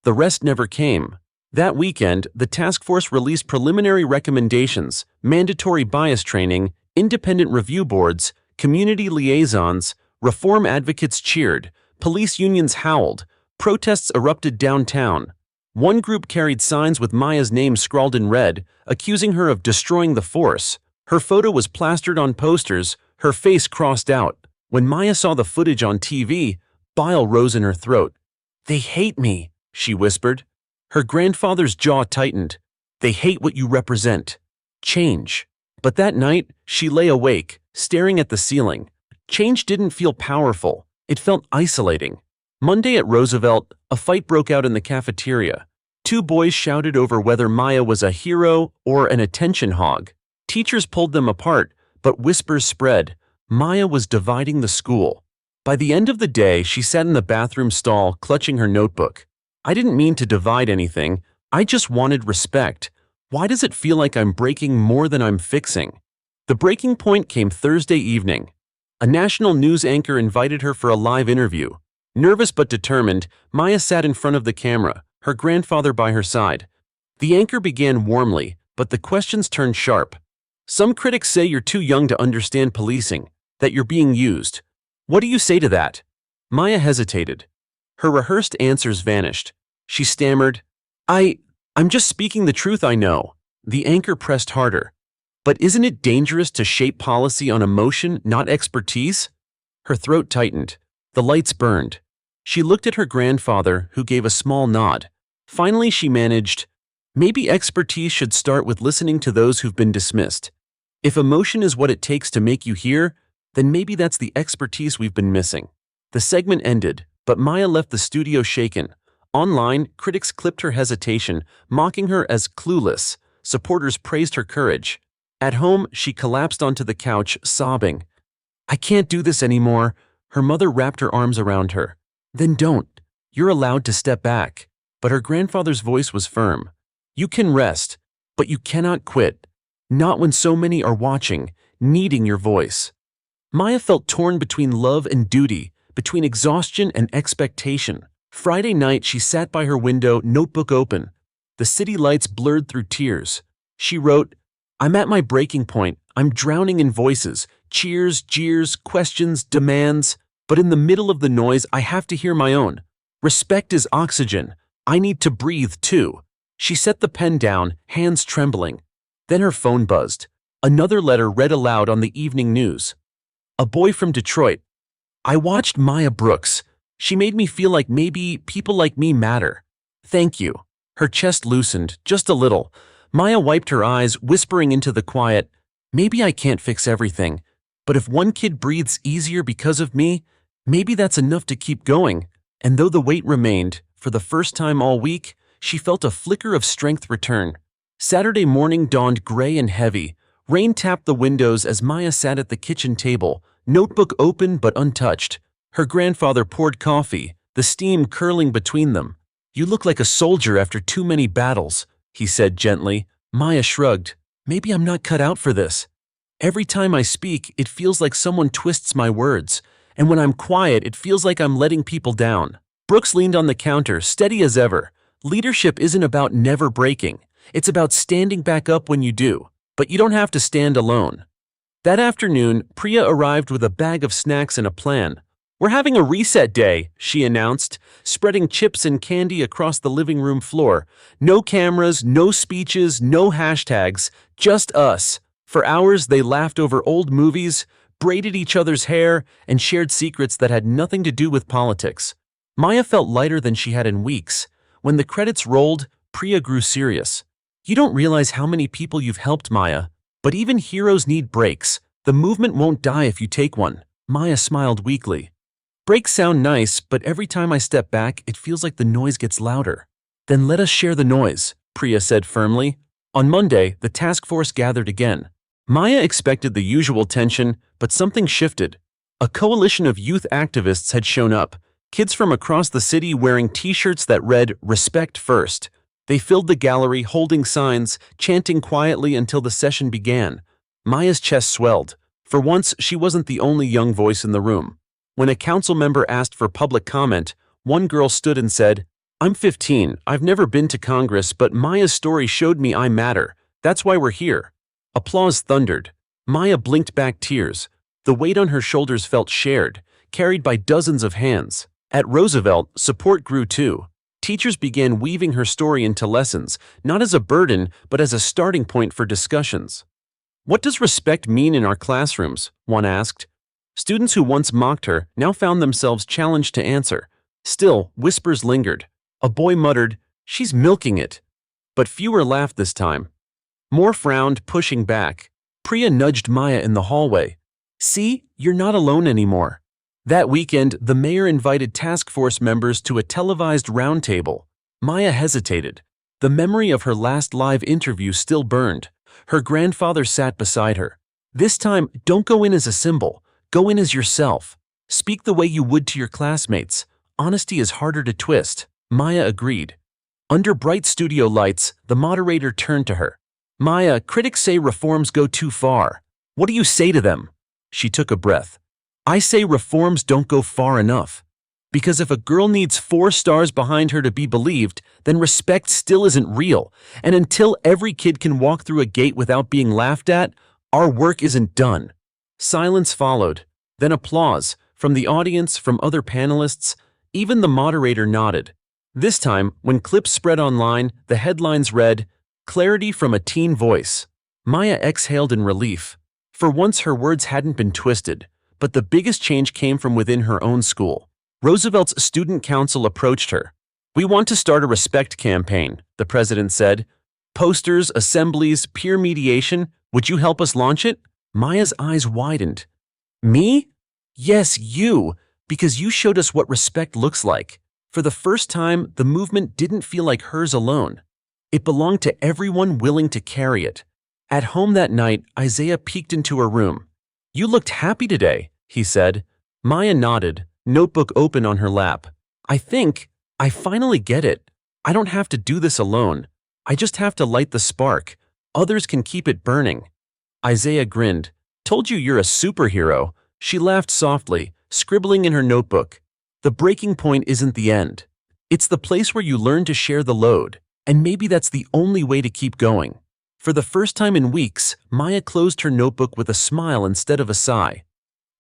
The rest never came. That weekend, the task force released preliminary recommendations, mandatory bias training, independent review boards, community liaisons. Reform advocates cheered, police unions howled, protests erupted downtown. One group carried signs with Maya's name scrawled in red, accusing her of destroying the force. Her photo was plastered on posters, her face crossed out. When Maya saw the footage on TV, bile rose in her throat. "They hate me," she whispered. Her grandfather's jaw tightened. "They hate what you represent. Change." But that night, she lay awake, staring at the ceiling. Change didn't feel powerful. It felt isolating. Monday at Roosevelt, a fight broke out in the cafeteria. Two boys shouted over whether Maya was a hero or an attention hog. Teachers pulled them apart, but whispers spread. Maya was dividing the school. By the end of the day, she sat in the bathroom stall, clutching her notebook. "I didn't mean to divide anything. I just wanted respect. Why does it feel like I'm breaking more than I'm fixing?" The breaking point came Thursday evening. A national news anchor invited her for a live interview. Nervous but determined, Maya sat in front of the camera, her grandfather by her side. The anchor began warmly, but the questions turned sharp. "Some critics say you're too young to understand policing, that you're being used. What do you say to that?" Maya hesitated. Her rehearsed answers vanished. She stammered, I'm just speaking the truth I know." The anchor pressed harder. "But isn't it dangerous to shape policy on emotion, not expertise?" Her throat tightened. The lights burned. She looked at her grandfather, who gave a small nod. Finally, she managed, "Maybe expertise should start with listening to those who've been dismissed. If emotion is what it takes to make you hear, then maybe that's the expertise we've been missing." The segment ended, but Maya left the studio shaken. Online, critics clipped her hesitation, mocking her as clueless. Supporters praised her courage. At home, she collapsed onto the couch, sobbing. "I can't do this anymore." Her mother wrapped her arms around her. "Then don't. You're allowed to step back." But her grandfather's voice was firm. "You can rest, but you cannot quit. Not when so many are watching, needing your voice." Maya felt torn between love and duty, between exhaustion and expectation. Friday night, she sat by her window, notebook open. The city lights blurred through tears. She wrote, "I'm at my breaking point. I'm drowning in voices, cheers, jeers, questions, demands. But in the middle of the noise, I have to hear my own. Respect is oxygen. I need to breathe too." She set the pen down, hands trembling. Then her phone buzzed. Another letter read aloud on the evening news. A boy from Detroit. "I watched Maya Brooks. She made me feel like maybe people like me matter. Thank you." Her chest loosened, just a little. Maya wiped her eyes, whispering into the quiet, "Maybe I can't fix everything, but if one kid breathes easier because of me, maybe that's enough to keep going." And though the weight remained, for the first time all week, she felt a flicker of strength return. Saturday morning dawned gray and heavy. Rain tapped the windows as Maya sat at the kitchen table, notebook open but untouched. Her grandfather poured coffee, the steam curling between them. "You look like a soldier after too many battles," he said gently. Maya shrugged. "Maybe I'm not cut out for this. Every time I speak, it feels like someone twists my words, and when I'm quiet, it feels like I'm letting people down." Brooks leaned on the counter, steady as ever. Leadership isn't about never breaking. It's about standing back up when you do. But you don't have to stand alone. That afternoon, Priya arrived with a bag of snacks and a plan. "We're having a reset day," she announced, spreading chips and candy across the living room floor. No cameras, no speeches, no hashtags, just us. For hours, they laughed over old movies, braided each other's hair, and shared secrets that had nothing to do with politics. Maya felt lighter than she had in weeks. When the credits rolled, Priya grew serious. "You don't realize how many people you've helped, Maya. But even heroes need breaks. The movement won't die if you take one." Maya smiled weakly. "Breaks sound nice, but every time I step back, it feels like the noise gets louder." "Then let us share the noise," Priya said firmly. On Monday, the task force gathered again. Maya expected the usual tension, but something shifted. A coalition of youth activists had shown up, kids from across the city wearing t-shirts that read, "Respect First." They filled the gallery holding signs, chanting quietly until the session began. Maya's chest swelled. For once, she wasn't the only young voice in the room. When a council member asked for public comment, one girl stood and said, "I'm 15, I've never been to Congress, but Maya's story showed me I matter. That's why we're here." Applause thundered. Maya blinked back tears. The weight on her shoulders felt shared, carried by dozens of hands. At Roosevelt, support grew too. Teachers began weaving her story into lessons, not as a burden, but as a starting point for discussions. "What does respect mean in our classrooms?" one asked. Students who once mocked her now found themselves challenged to answer. Still, whispers lingered. A boy muttered, "She's milking it." But fewer laughed this time. More frowned, pushing back. Priya nudged Maya in the hallway. "See, you're not alone anymore." That weekend, the mayor invited task force members to a televised roundtable. Maya hesitated. The memory of her last live interview still burned. Her grandfather sat beside her. "This time, don't go in as a symbol. Go in as yourself. Speak the way you would to your classmates. Honesty is harder to twist." Maya agreed. Under bright studio lights, the moderator turned to her. "Maya, critics say reforms go too far. What do you say to them?" She took a breath. "I say reforms don't go far enough. Because if a girl needs 4 stars behind her to be believed, then respect still isn't real. And until every kid can walk through a gate without being laughed at, our work isn't done." Silence followed, then applause, from the audience, from other panelists. Even the moderator nodded. This time, when clips spread online, the headlines read, "Clarity from a teen voice." Maya exhaled in relief. For once her words hadn't been twisted, but the biggest change came from within her own school. Roosevelt's student council approached her. "We want to start a respect campaign," the president said. "Posters, assemblies, peer mediation. Would you help us launch it?" Maya's eyes widened. "Me?" "Yes, you, because you showed us what respect looks like." For the first time, the movement didn't feel like hers alone. It belonged to everyone willing to carry it. At home that night, Isaiah peeked into her room. "You looked happy today," he said. Maya nodded, notebook open on her lap. I finally get it. I don't have to do this alone. I just have to light the spark. Others can keep it burning." Isaiah grinned. "Told you you're a superhero." She laughed softly, scribbling in her notebook. "The breaking point isn't the end. It's the place where you learn to share the load, and maybe that's the only way to keep going." For the first time in weeks, Maya closed her notebook with a smile instead of a sigh.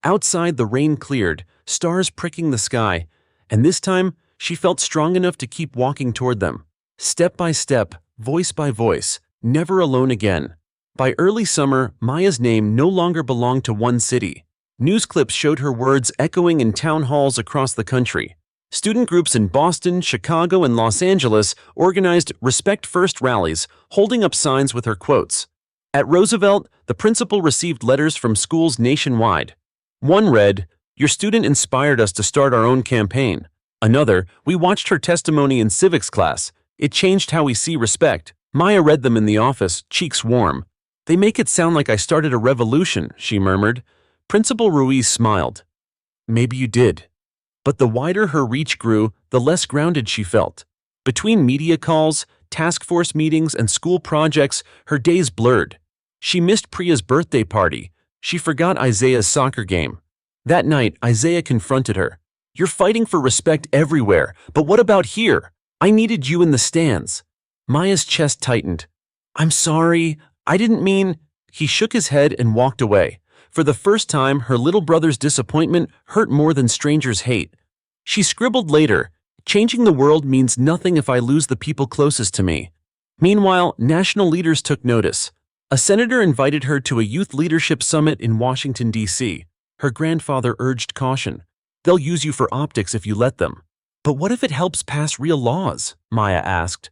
Outside, the rain cleared, stars pricking the sky, and this time, she felt strong enough to keep walking toward them. Step by step, voice by voice, never alone again. By early summer, Maya's name no longer belonged to one city. News clips showed her words echoing in town halls across the country. Student groups in Boston, Chicago, and Los Angeles organized Respect First rallies, holding up signs with her quotes. At Roosevelt, the principal received letters from schools nationwide. One read, "Your student inspired us to start our own campaign." Another, "We watched her testimony in civics class. It changed how we see respect." Maya read them in the office, cheeks warm. "They make it sound like I started a revolution," she murmured. Principal Ruiz smiled. "Maybe you did." But the wider her reach grew, the less grounded she felt. Between media calls, task force meetings, and school projects, her days blurred. She missed Priya's birthday party. She forgot Isaiah's soccer game. That night, Isaiah confronted her. "You're fighting for respect everywhere, but what about here? I needed you in the stands." Maya's chest tightened. "I'm sorry, I didn't mean..." He shook his head and walked away. For the first time, her little brother's disappointment hurt more than strangers hate. She scribbled later, "Changing the world means nothing if I lose the people closest to me." Meanwhile, national leaders took notice. A senator invited her to a youth leadership summit in Washington, D.C. Her grandfather urged caution. "They'll use you for optics if you let them." "But what if it helps pass real laws?" Maya asked.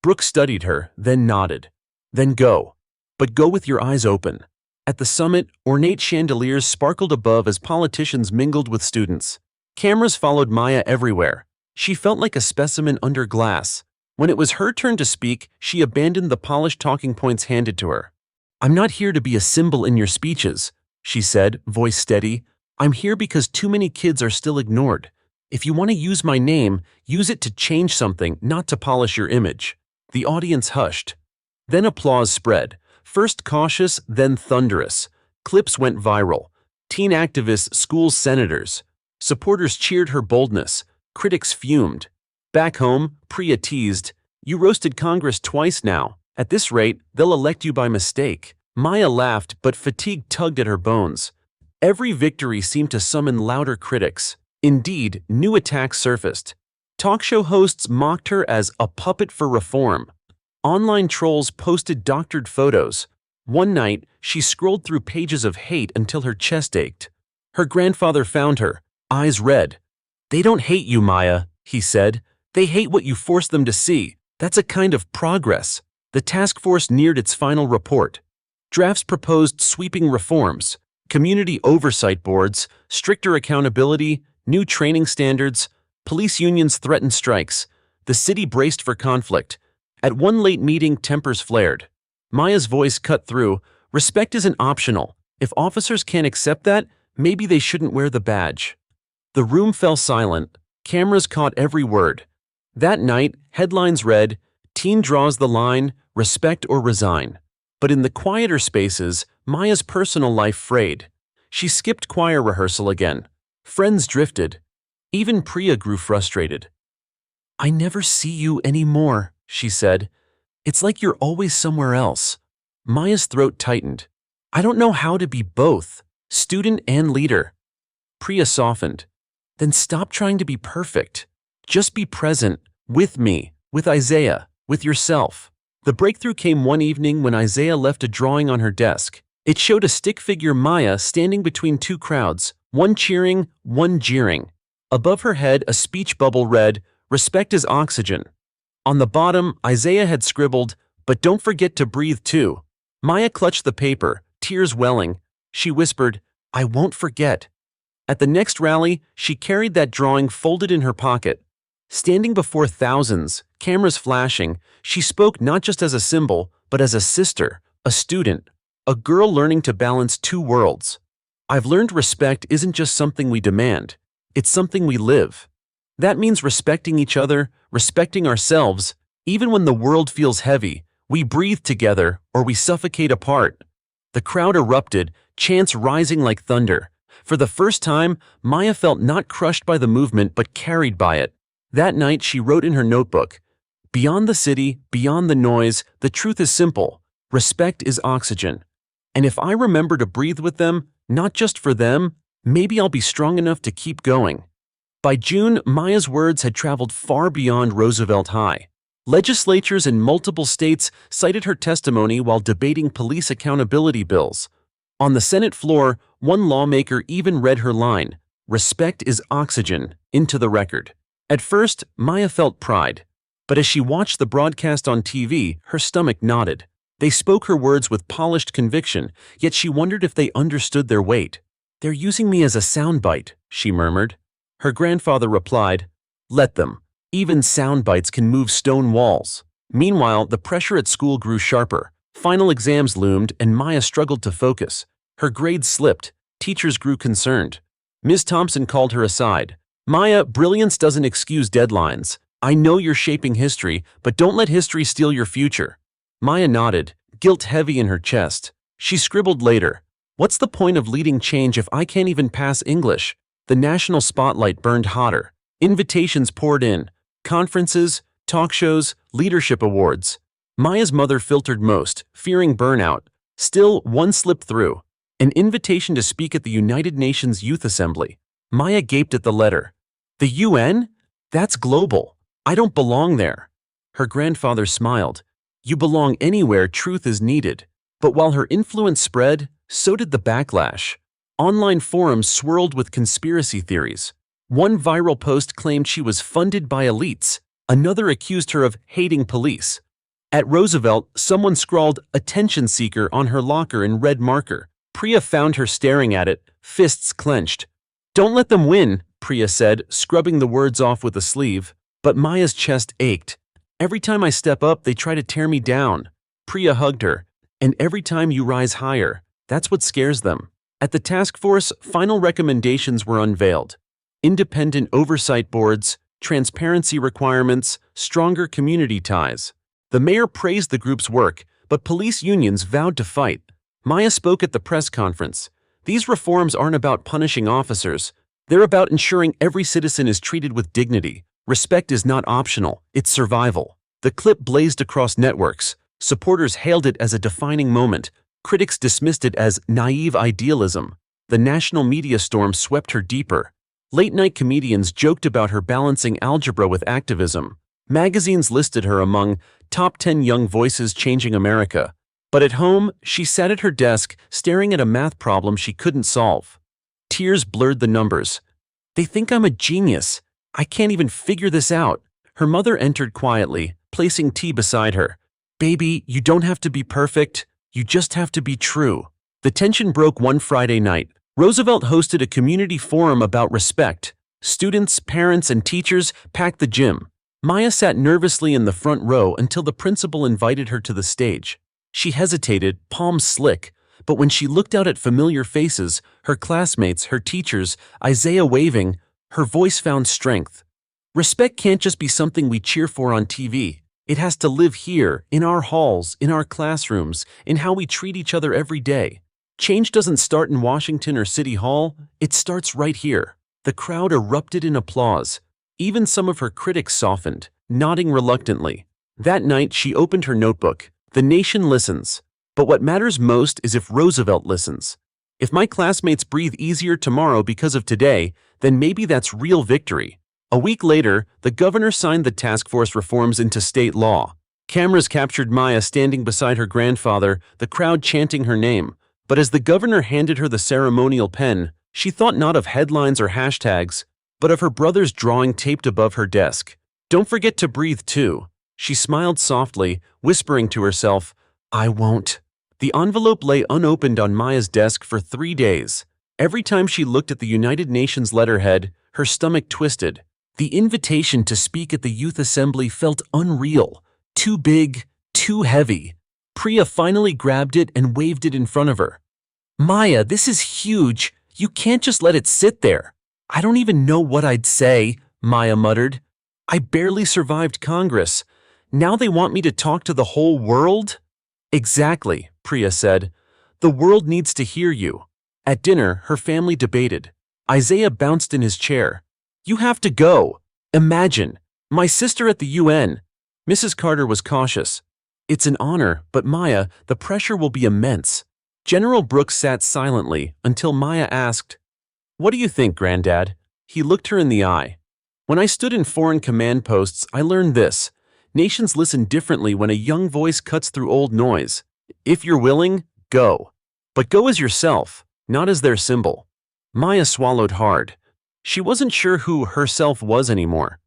Brooke studied her, then nodded. "Then go. But go with your eyes open." At the summit, ornate chandeliers sparkled above as politicians mingled with students. Cameras followed Maya everywhere. She felt like a specimen under glass. When it was her turn to speak, she abandoned the polished talking points handed to her. "I'm not here to be a symbol in your speeches," she said, voice steady. "I'm here because too many kids are still ignored. If you want to use my name, use it to change something, not to polish your image." The audience hushed. Then applause spread, first cautious, then thunderous. Clips went viral. Teen activists, school senators. Supporters cheered her boldness. Critics fumed. Back home, Priya teased, "You roasted Congress twice now. At this rate, they'll elect you by mistake." Maya laughed, but fatigue tugged at her bones. Every victory seemed to summon louder critics. Indeed, new attacks surfaced. Talk show hosts mocked her as a puppet for reform. Online trolls posted doctored photos. One night, she scrolled through pages of hate until her chest ached. Her grandfather found her, eyes red. "They don't hate you, Maya," he said. "They hate what you force them to see. That's a kind of progress." The task force neared its final report. Drafts proposed sweeping reforms, community oversight boards, stricter accountability, new training standards. Police unions threatened strikes. The city braced for conflict. At one late meeting, tempers flared. Maya's voice cut through. "Respect isn't optional. If officers can't accept that, maybe they shouldn't wear the badge." The room fell silent. Cameras caught every word. That night, headlines read, "Teen draws the line, respect or resign." But in the quieter spaces, Maya's personal life frayed. She skipped choir rehearsal again. Friends drifted. Even Priya grew frustrated. "I never see you anymore," she said. "It's like you're always somewhere else." Maya's throat tightened. "I don't know how to be both, student and leader." Priya softened. "Then stop trying to be perfect. Just be present, with me, with Isaiah, with yourself." The breakthrough came one evening when Isaiah left a drawing on her desk. It showed a stick figure Maya standing between two crowds, one cheering, one jeering. Above her head, a speech bubble read, "Respect is oxygen." On the bottom, Isaiah had scribbled, "But don't forget to breathe too." Maya clutched the paper, tears welling. She whispered, "I won't forget." At the next rally, she carried that drawing folded in her pocket. Standing before thousands, cameras flashing, she spoke not just as a symbol, but as a sister, a student, a girl learning to balance two worlds. "I've learned respect isn't just something we demand, it's something we live." That means respecting each other, respecting ourselves. Even when the world feels heavy, we breathe together or we suffocate apart. The crowd erupted, chants rising like thunder. For the first time, Maya felt not crushed by the movement but carried by it. That night she wrote in her notebook, "Beyond the city, beyond the noise, the truth is simple. Respect is oxygen. And if I remember to breathe with them, not just for them, maybe I'll be strong enough to keep going." By June, Maya's words had traveled far beyond Roosevelt High. Legislatures in multiple states cited her testimony while debating police accountability bills. On the Senate floor, one lawmaker even read her line, "Respect is oxygen," into the record. At first, Maya felt pride. But as she watched the broadcast on TV, her stomach knotted. They spoke her words with polished conviction, yet she wondered if they understood their weight. "They're using me as a soundbite," she murmured. Her grandfather replied, "Let them. Even sound bites can move stone walls." Meanwhile, the pressure at school grew sharper. Final exams loomed, and Maya struggled to focus. Her grades slipped. Teachers grew concerned. Ms. Thompson called her aside. "Maya, brilliance doesn't excuse deadlines. I know you're shaping history, but don't let history steal your future." Maya nodded, guilt heavy in her chest. She scribbled later, "What's the point of leading change if I can't even pass English?" The national spotlight burned hotter. Invitations poured in. Conferences, talk shows, leadership awards. Maya's mother filtered most, fearing burnout. Still, one slipped through. An invitation to speak at the United Nations Youth Assembly. Maya gaped at the letter. "The UN? That's global. I don't belong there." Her grandfather smiled. "You belong anywhere truth is needed." But while her influence spread, so did the backlash. Online forums swirled with conspiracy theories. One viral post claimed she was funded by elites. Another accused her of hating police. At Roosevelt, someone scrawled "attention seeker" on her locker in red marker. Priya found her staring at it, fists clenched. "Don't let them win," Priya said, scrubbing the words off with a sleeve. But Maya's chest ached. Every time I step up, they try to tear me down. Priya hugged her. And every time you rise higher, that's what scares them. At the task force, final recommendations were unveiled. Independent oversight boards, transparency requirements, stronger community ties. The mayor praised the group's work, but police unions vowed to fight. Maya spoke at the press conference. These reforms aren't about punishing officers. They're about ensuring every citizen is treated with dignity. Respect is not optional, it's survival. The clip blazed across networks. Supporters hailed it as a defining moment. Critics dismissed it as naive idealism. The national media storm swept her deeper. Late-night comedians joked about her balancing algebra with activism. Magazines listed her among top 10 young voices changing America. But at home, she sat at her desk, staring at a math problem she couldn't solve. Tears blurred the numbers. They think I'm a genius. I can't even figure this out. Her mother entered quietly, placing tea beside her. Baby, you don't have to be perfect. You just have to be true. The tension broke one Friday night. Roosevelt hosted a community forum about respect. Students, parents, and teachers packed the gym. Maya sat nervously in the front row until the principal invited her to the stage. She hesitated, palms slick, but when she looked out at familiar faces, her classmates, her teachers, Isaiah waving, her voice found strength. Respect can't just be something we cheer for on TV. It has to live here, in our halls, in our classrooms, in how we treat each other every day. Change doesn't start in Washington or City Hall, it starts right here. The crowd erupted in applause. Even some of her critics softened, nodding reluctantly. That night, she opened her notebook. The nation listens. But what matters most is if Roosevelt listens. If my classmates breathe easier tomorrow because of today, then maybe that's real victory. A week later, the governor signed the task force reforms into state law. Cameras captured Maya standing beside her grandfather, the crowd chanting her name. But as the governor handed her the ceremonial pen, she thought not of headlines or hashtags, but of her brother's drawing taped above her desk. Don't forget to breathe too. She smiled softly, whispering to herself, I won't. The envelope lay unopened on Maya's desk for 3 days. Every time she looked at the United Nations letterhead, her stomach twisted. The invitation to speak at the youth assembly felt unreal, too big, too heavy. Priya finally grabbed it and waved it in front of her. Maya, this is huge. You can't just let it sit there. I don't even know what I'd say, Maya muttered. I barely survived Congress. Now they want me to talk to the whole world? Exactly, Priya said. The world needs to hear you. At dinner, her family debated. Isaiah bounced in his chair. You have to go. Imagine. My sister at the UN. Mrs. Carter was cautious. It's an honor, but Maya, the pressure will be immense. General Brooks sat silently until Maya asked, What do you think, Granddad? He looked her in the eye. When I stood in foreign command posts, I learned this. Nations listen differently when a young voice cuts through old noise. If you're willing, go. But go as yourself, not as their symbol. Maya swallowed hard. She wasn't sure who herself was anymore.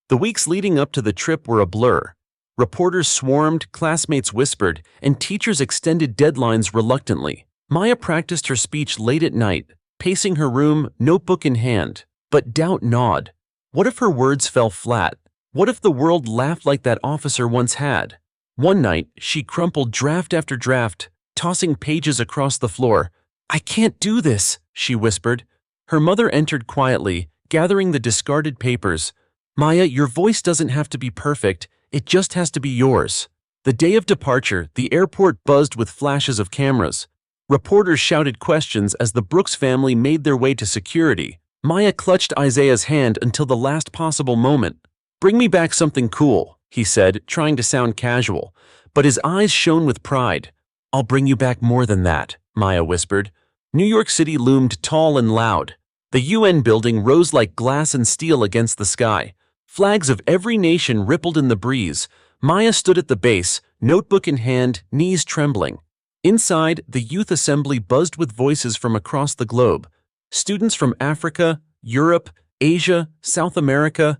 The weeks leading up to the trip were a blur. Reporters swarmed, classmates whispered, and teachers extended deadlines reluctantly. Maya practiced her speech late at night, pacing her room, notebook in hand. But doubt gnawed. What if her words fell flat? What if the world laughed like that officer once had? One night, she crumpled draft after draft, tossing pages across the floor. I can't do this, she whispered. Her mother entered quietly, gathering the discarded papers. Maya, your voice doesn't have to be perfect. It just has to be yours. The day of departure, the airport buzzed with flashes of cameras. Reporters shouted questions as the Brooks family made their way to security. Maya clutched Isaiah's hand until the last possible moment. Bring me back something cool, he said, trying to sound casual. But his eyes shone with pride. I'll bring you back more than that, Maya whispered. New York City loomed tall and loud. The UN building rose like glass and steel against the sky. Flags of every nation rippled in the breeze. Maya stood at the base, notebook in hand, knees trembling. Inside, the youth assembly buzzed with voices from across the globe. Students from Africa, Europe, Asia, South America.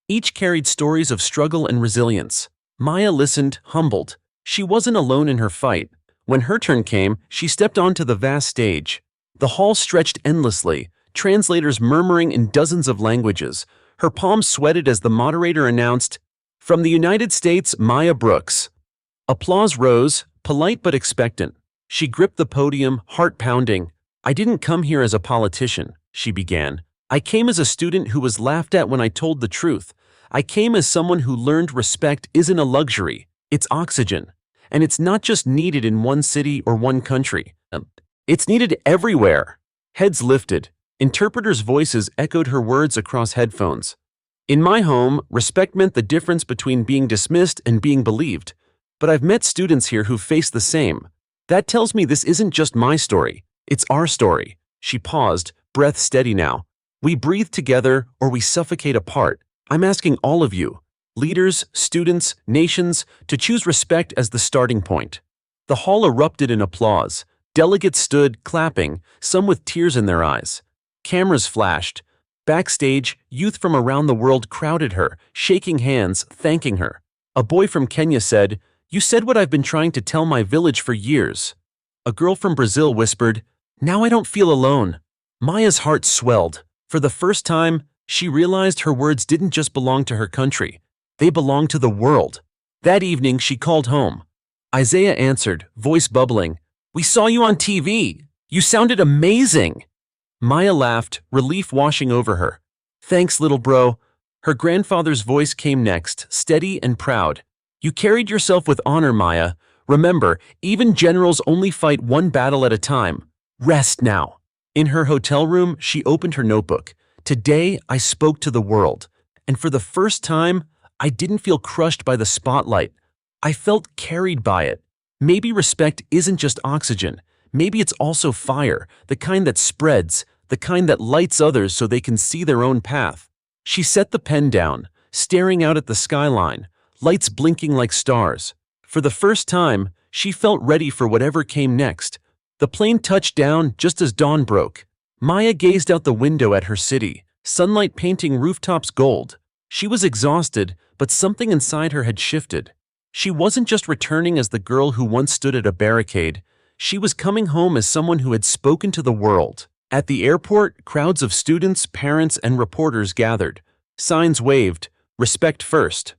Each carried stories of struggle and resilience. Maya listened, humbled. She wasn't alone in her fight. When her turn came, she stepped onto the vast stage. The hall stretched endlessly, translators murmuring in dozens of languages. Her palms sweated as the moderator announced, From the United States, Maya Brooks. Applause rose, polite but expectant. She gripped the podium, heart pounding. "I didn't come here as a politician," she began. "I came as a student who was laughed at when I told the truth. I came as someone who learned respect isn't a luxury, it's oxygen. And it's not just needed in one city or one country. It's needed everywhere." Heads lifted. Interpreters' voices echoed her words across headphones. "In my home, respect meant the difference between being dismissed and being believed. But I've met students here who face the same. That tells me this isn't just my story, it's our story." She paused, breath steady now. "We breathe together or we suffocate apart. I'm asking all of you, leaders, students, nations, to choose respect as the starting point." The hall erupted in applause. Delegates stood, clapping, some with tears in their eyes. Cameras flashed. Backstage, youth from around the world crowded her, shaking hands, thanking her. A boy from Kenya said, "You said what I've been trying to tell my village for years." A girl from Brazil whispered, "Now I don't feel alone." Maya's heart swelled. For the first time, she realized her words didn't just belong to her country. They belonged to the world. That evening, she called home. Isaiah answered, voice bubbling, "We saw you on TV. You sounded amazing." Maya laughed, relief washing over her. "Thanks, little bro." Her grandfather's voice came next, steady and proud. "You carried yourself with honor, Maya. Remember, even generals only fight one battle at a time. Rest now." In her hotel room, she opened her notebook. "Today, I spoke to the world. And for the first time, I didn't feel crushed by the spotlight. I felt carried by it. Maybe respect isn't just oxygen. Maybe it's also fire, the kind that spreads, the kind that lights others so they can see their own path." She set the pen down, staring out at the skyline, lights blinking like stars. For the first time, she felt ready for whatever came next. The plane touched down just as dawn broke. Maya gazed out the window at her city, sunlight painting rooftops gold. She was exhausted, but something inside her had shifted. She wasn't just returning as the girl who once stood at a barricade. She was coming home as someone who had spoken to the world. At the airport, crowds of students, parents, and reporters gathered. Signs waved, "Respect first."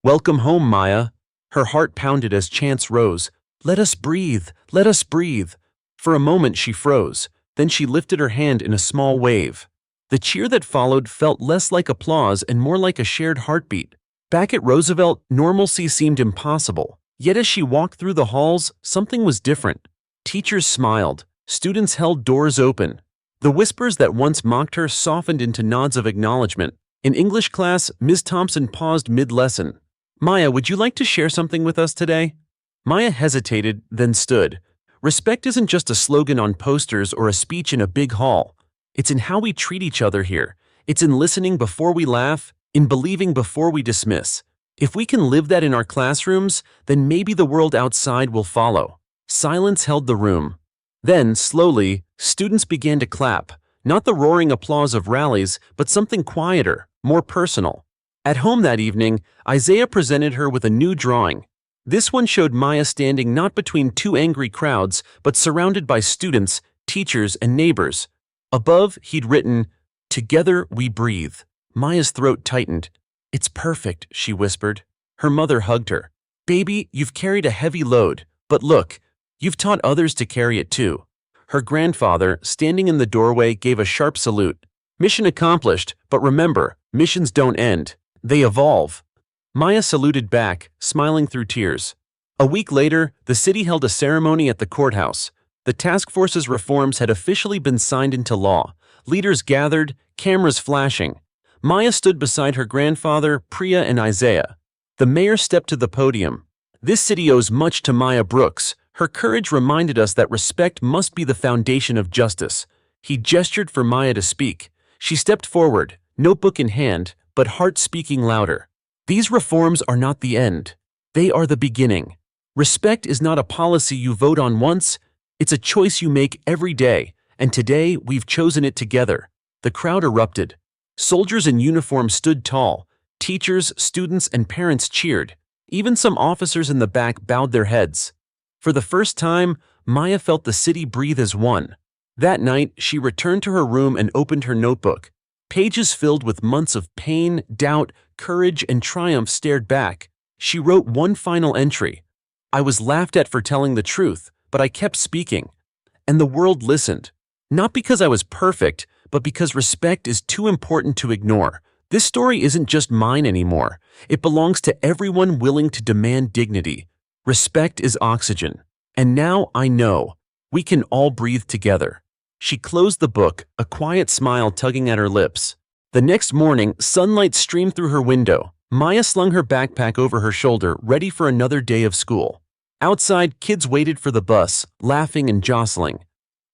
"Welcome home, Maya." Her heart pounded as chants rose. "Let us breathe, let us breathe." For a moment she froze, then she lifted her hand in a small wave. The cheer that followed felt less like applause and more like a shared heartbeat. Back at Roosevelt, normalcy seemed impossible. Yet as she walked through the halls, something was different. Teachers smiled. Students held doors open. The whispers that once mocked her softened into nods of acknowledgement. In English class, Ms. Thompson paused mid-lesson. "Maya, would you like to share something with us today?" Maya hesitated, then stood. Respect isn't just a slogan on posters or a speech in a big hall. It's in how we treat each other here. It's in listening before we laugh, in believing before we dismiss. If we can live that in our classrooms, then maybe the world outside will follow. Silence held the room. Then, slowly, students began to clap, not the roaring applause of rallies, but something quieter, more personal. At home that evening, Isaiah presented her with a new drawing. This one showed Maya standing not between two angry crowds, but surrounded by students, teachers, and neighbors. Above, he'd written, "Together we breathe." Maya's throat tightened. "It's perfect," she whispered. Her mother hugged her. "Baby, you've carried a heavy load, but look, you've taught others to carry it too." Her grandfather, standing in the doorway, gave a sharp salute. "Mission accomplished, but remember, missions don't end. They evolve." Maya saluted back, smiling through tears. A week later, the city held a ceremony at the courthouse. The task force's reforms had officially been signed into law. Leaders gathered, cameras flashing. Maya stood beside her grandfather, Priya, and Isaiah. The mayor stepped to the podium. "This city owes much to Maya Brooks. Her courage reminded us that respect must be the foundation of justice." He gestured for Maya to speak. She stepped forward, notebook in hand, but heart speaking louder. "These reforms are not the end. They are the beginning. Respect is not a policy you vote on once. It's a choice you make every day, and today we've chosen it together." The crowd erupted. Soldiers in uniform stood tall. Teachers, students, and parents cheered. Even some officers in the back bowed their heads. For the first time, Maya felt the city breathe as one. That night, she returned to her room and opened her notebook. Pages filled with months of pain, doubt, courage, and triumph stared back. She wrote one final entry. I was laughed at for telling the truth, but I kept speaking. And the world listened. Not because I was perfect, but because respect is too important to ignore. This story isn't just mine anymore. It belongs to everyone willing to demand dignity. Respect is oxygen. And now I know. We can all breathe together. She closed the book, a quiet smile tugging at her lips. The next morning, sunlight streamed through her window. Maya slung her backpack over her shoulder, ready for another day of school. Outside, kids waited for the bus, laughing and jostling.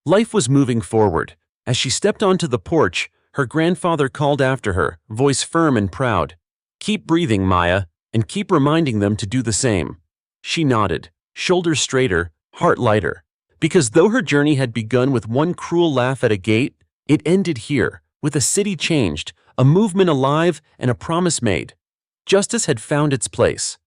Life was moving forward. As she stepped onto the porch, her grandfather called after her, voice firm and proud. Keep breathing, Maya, and keep reminding them to do the same. She nodded, shoulders straighter, heart lighter. Because though her journey had begun with one cruel laugh at a gate, it ended here, with a city changed, a movement alive, and a promise made. Justice had found its place.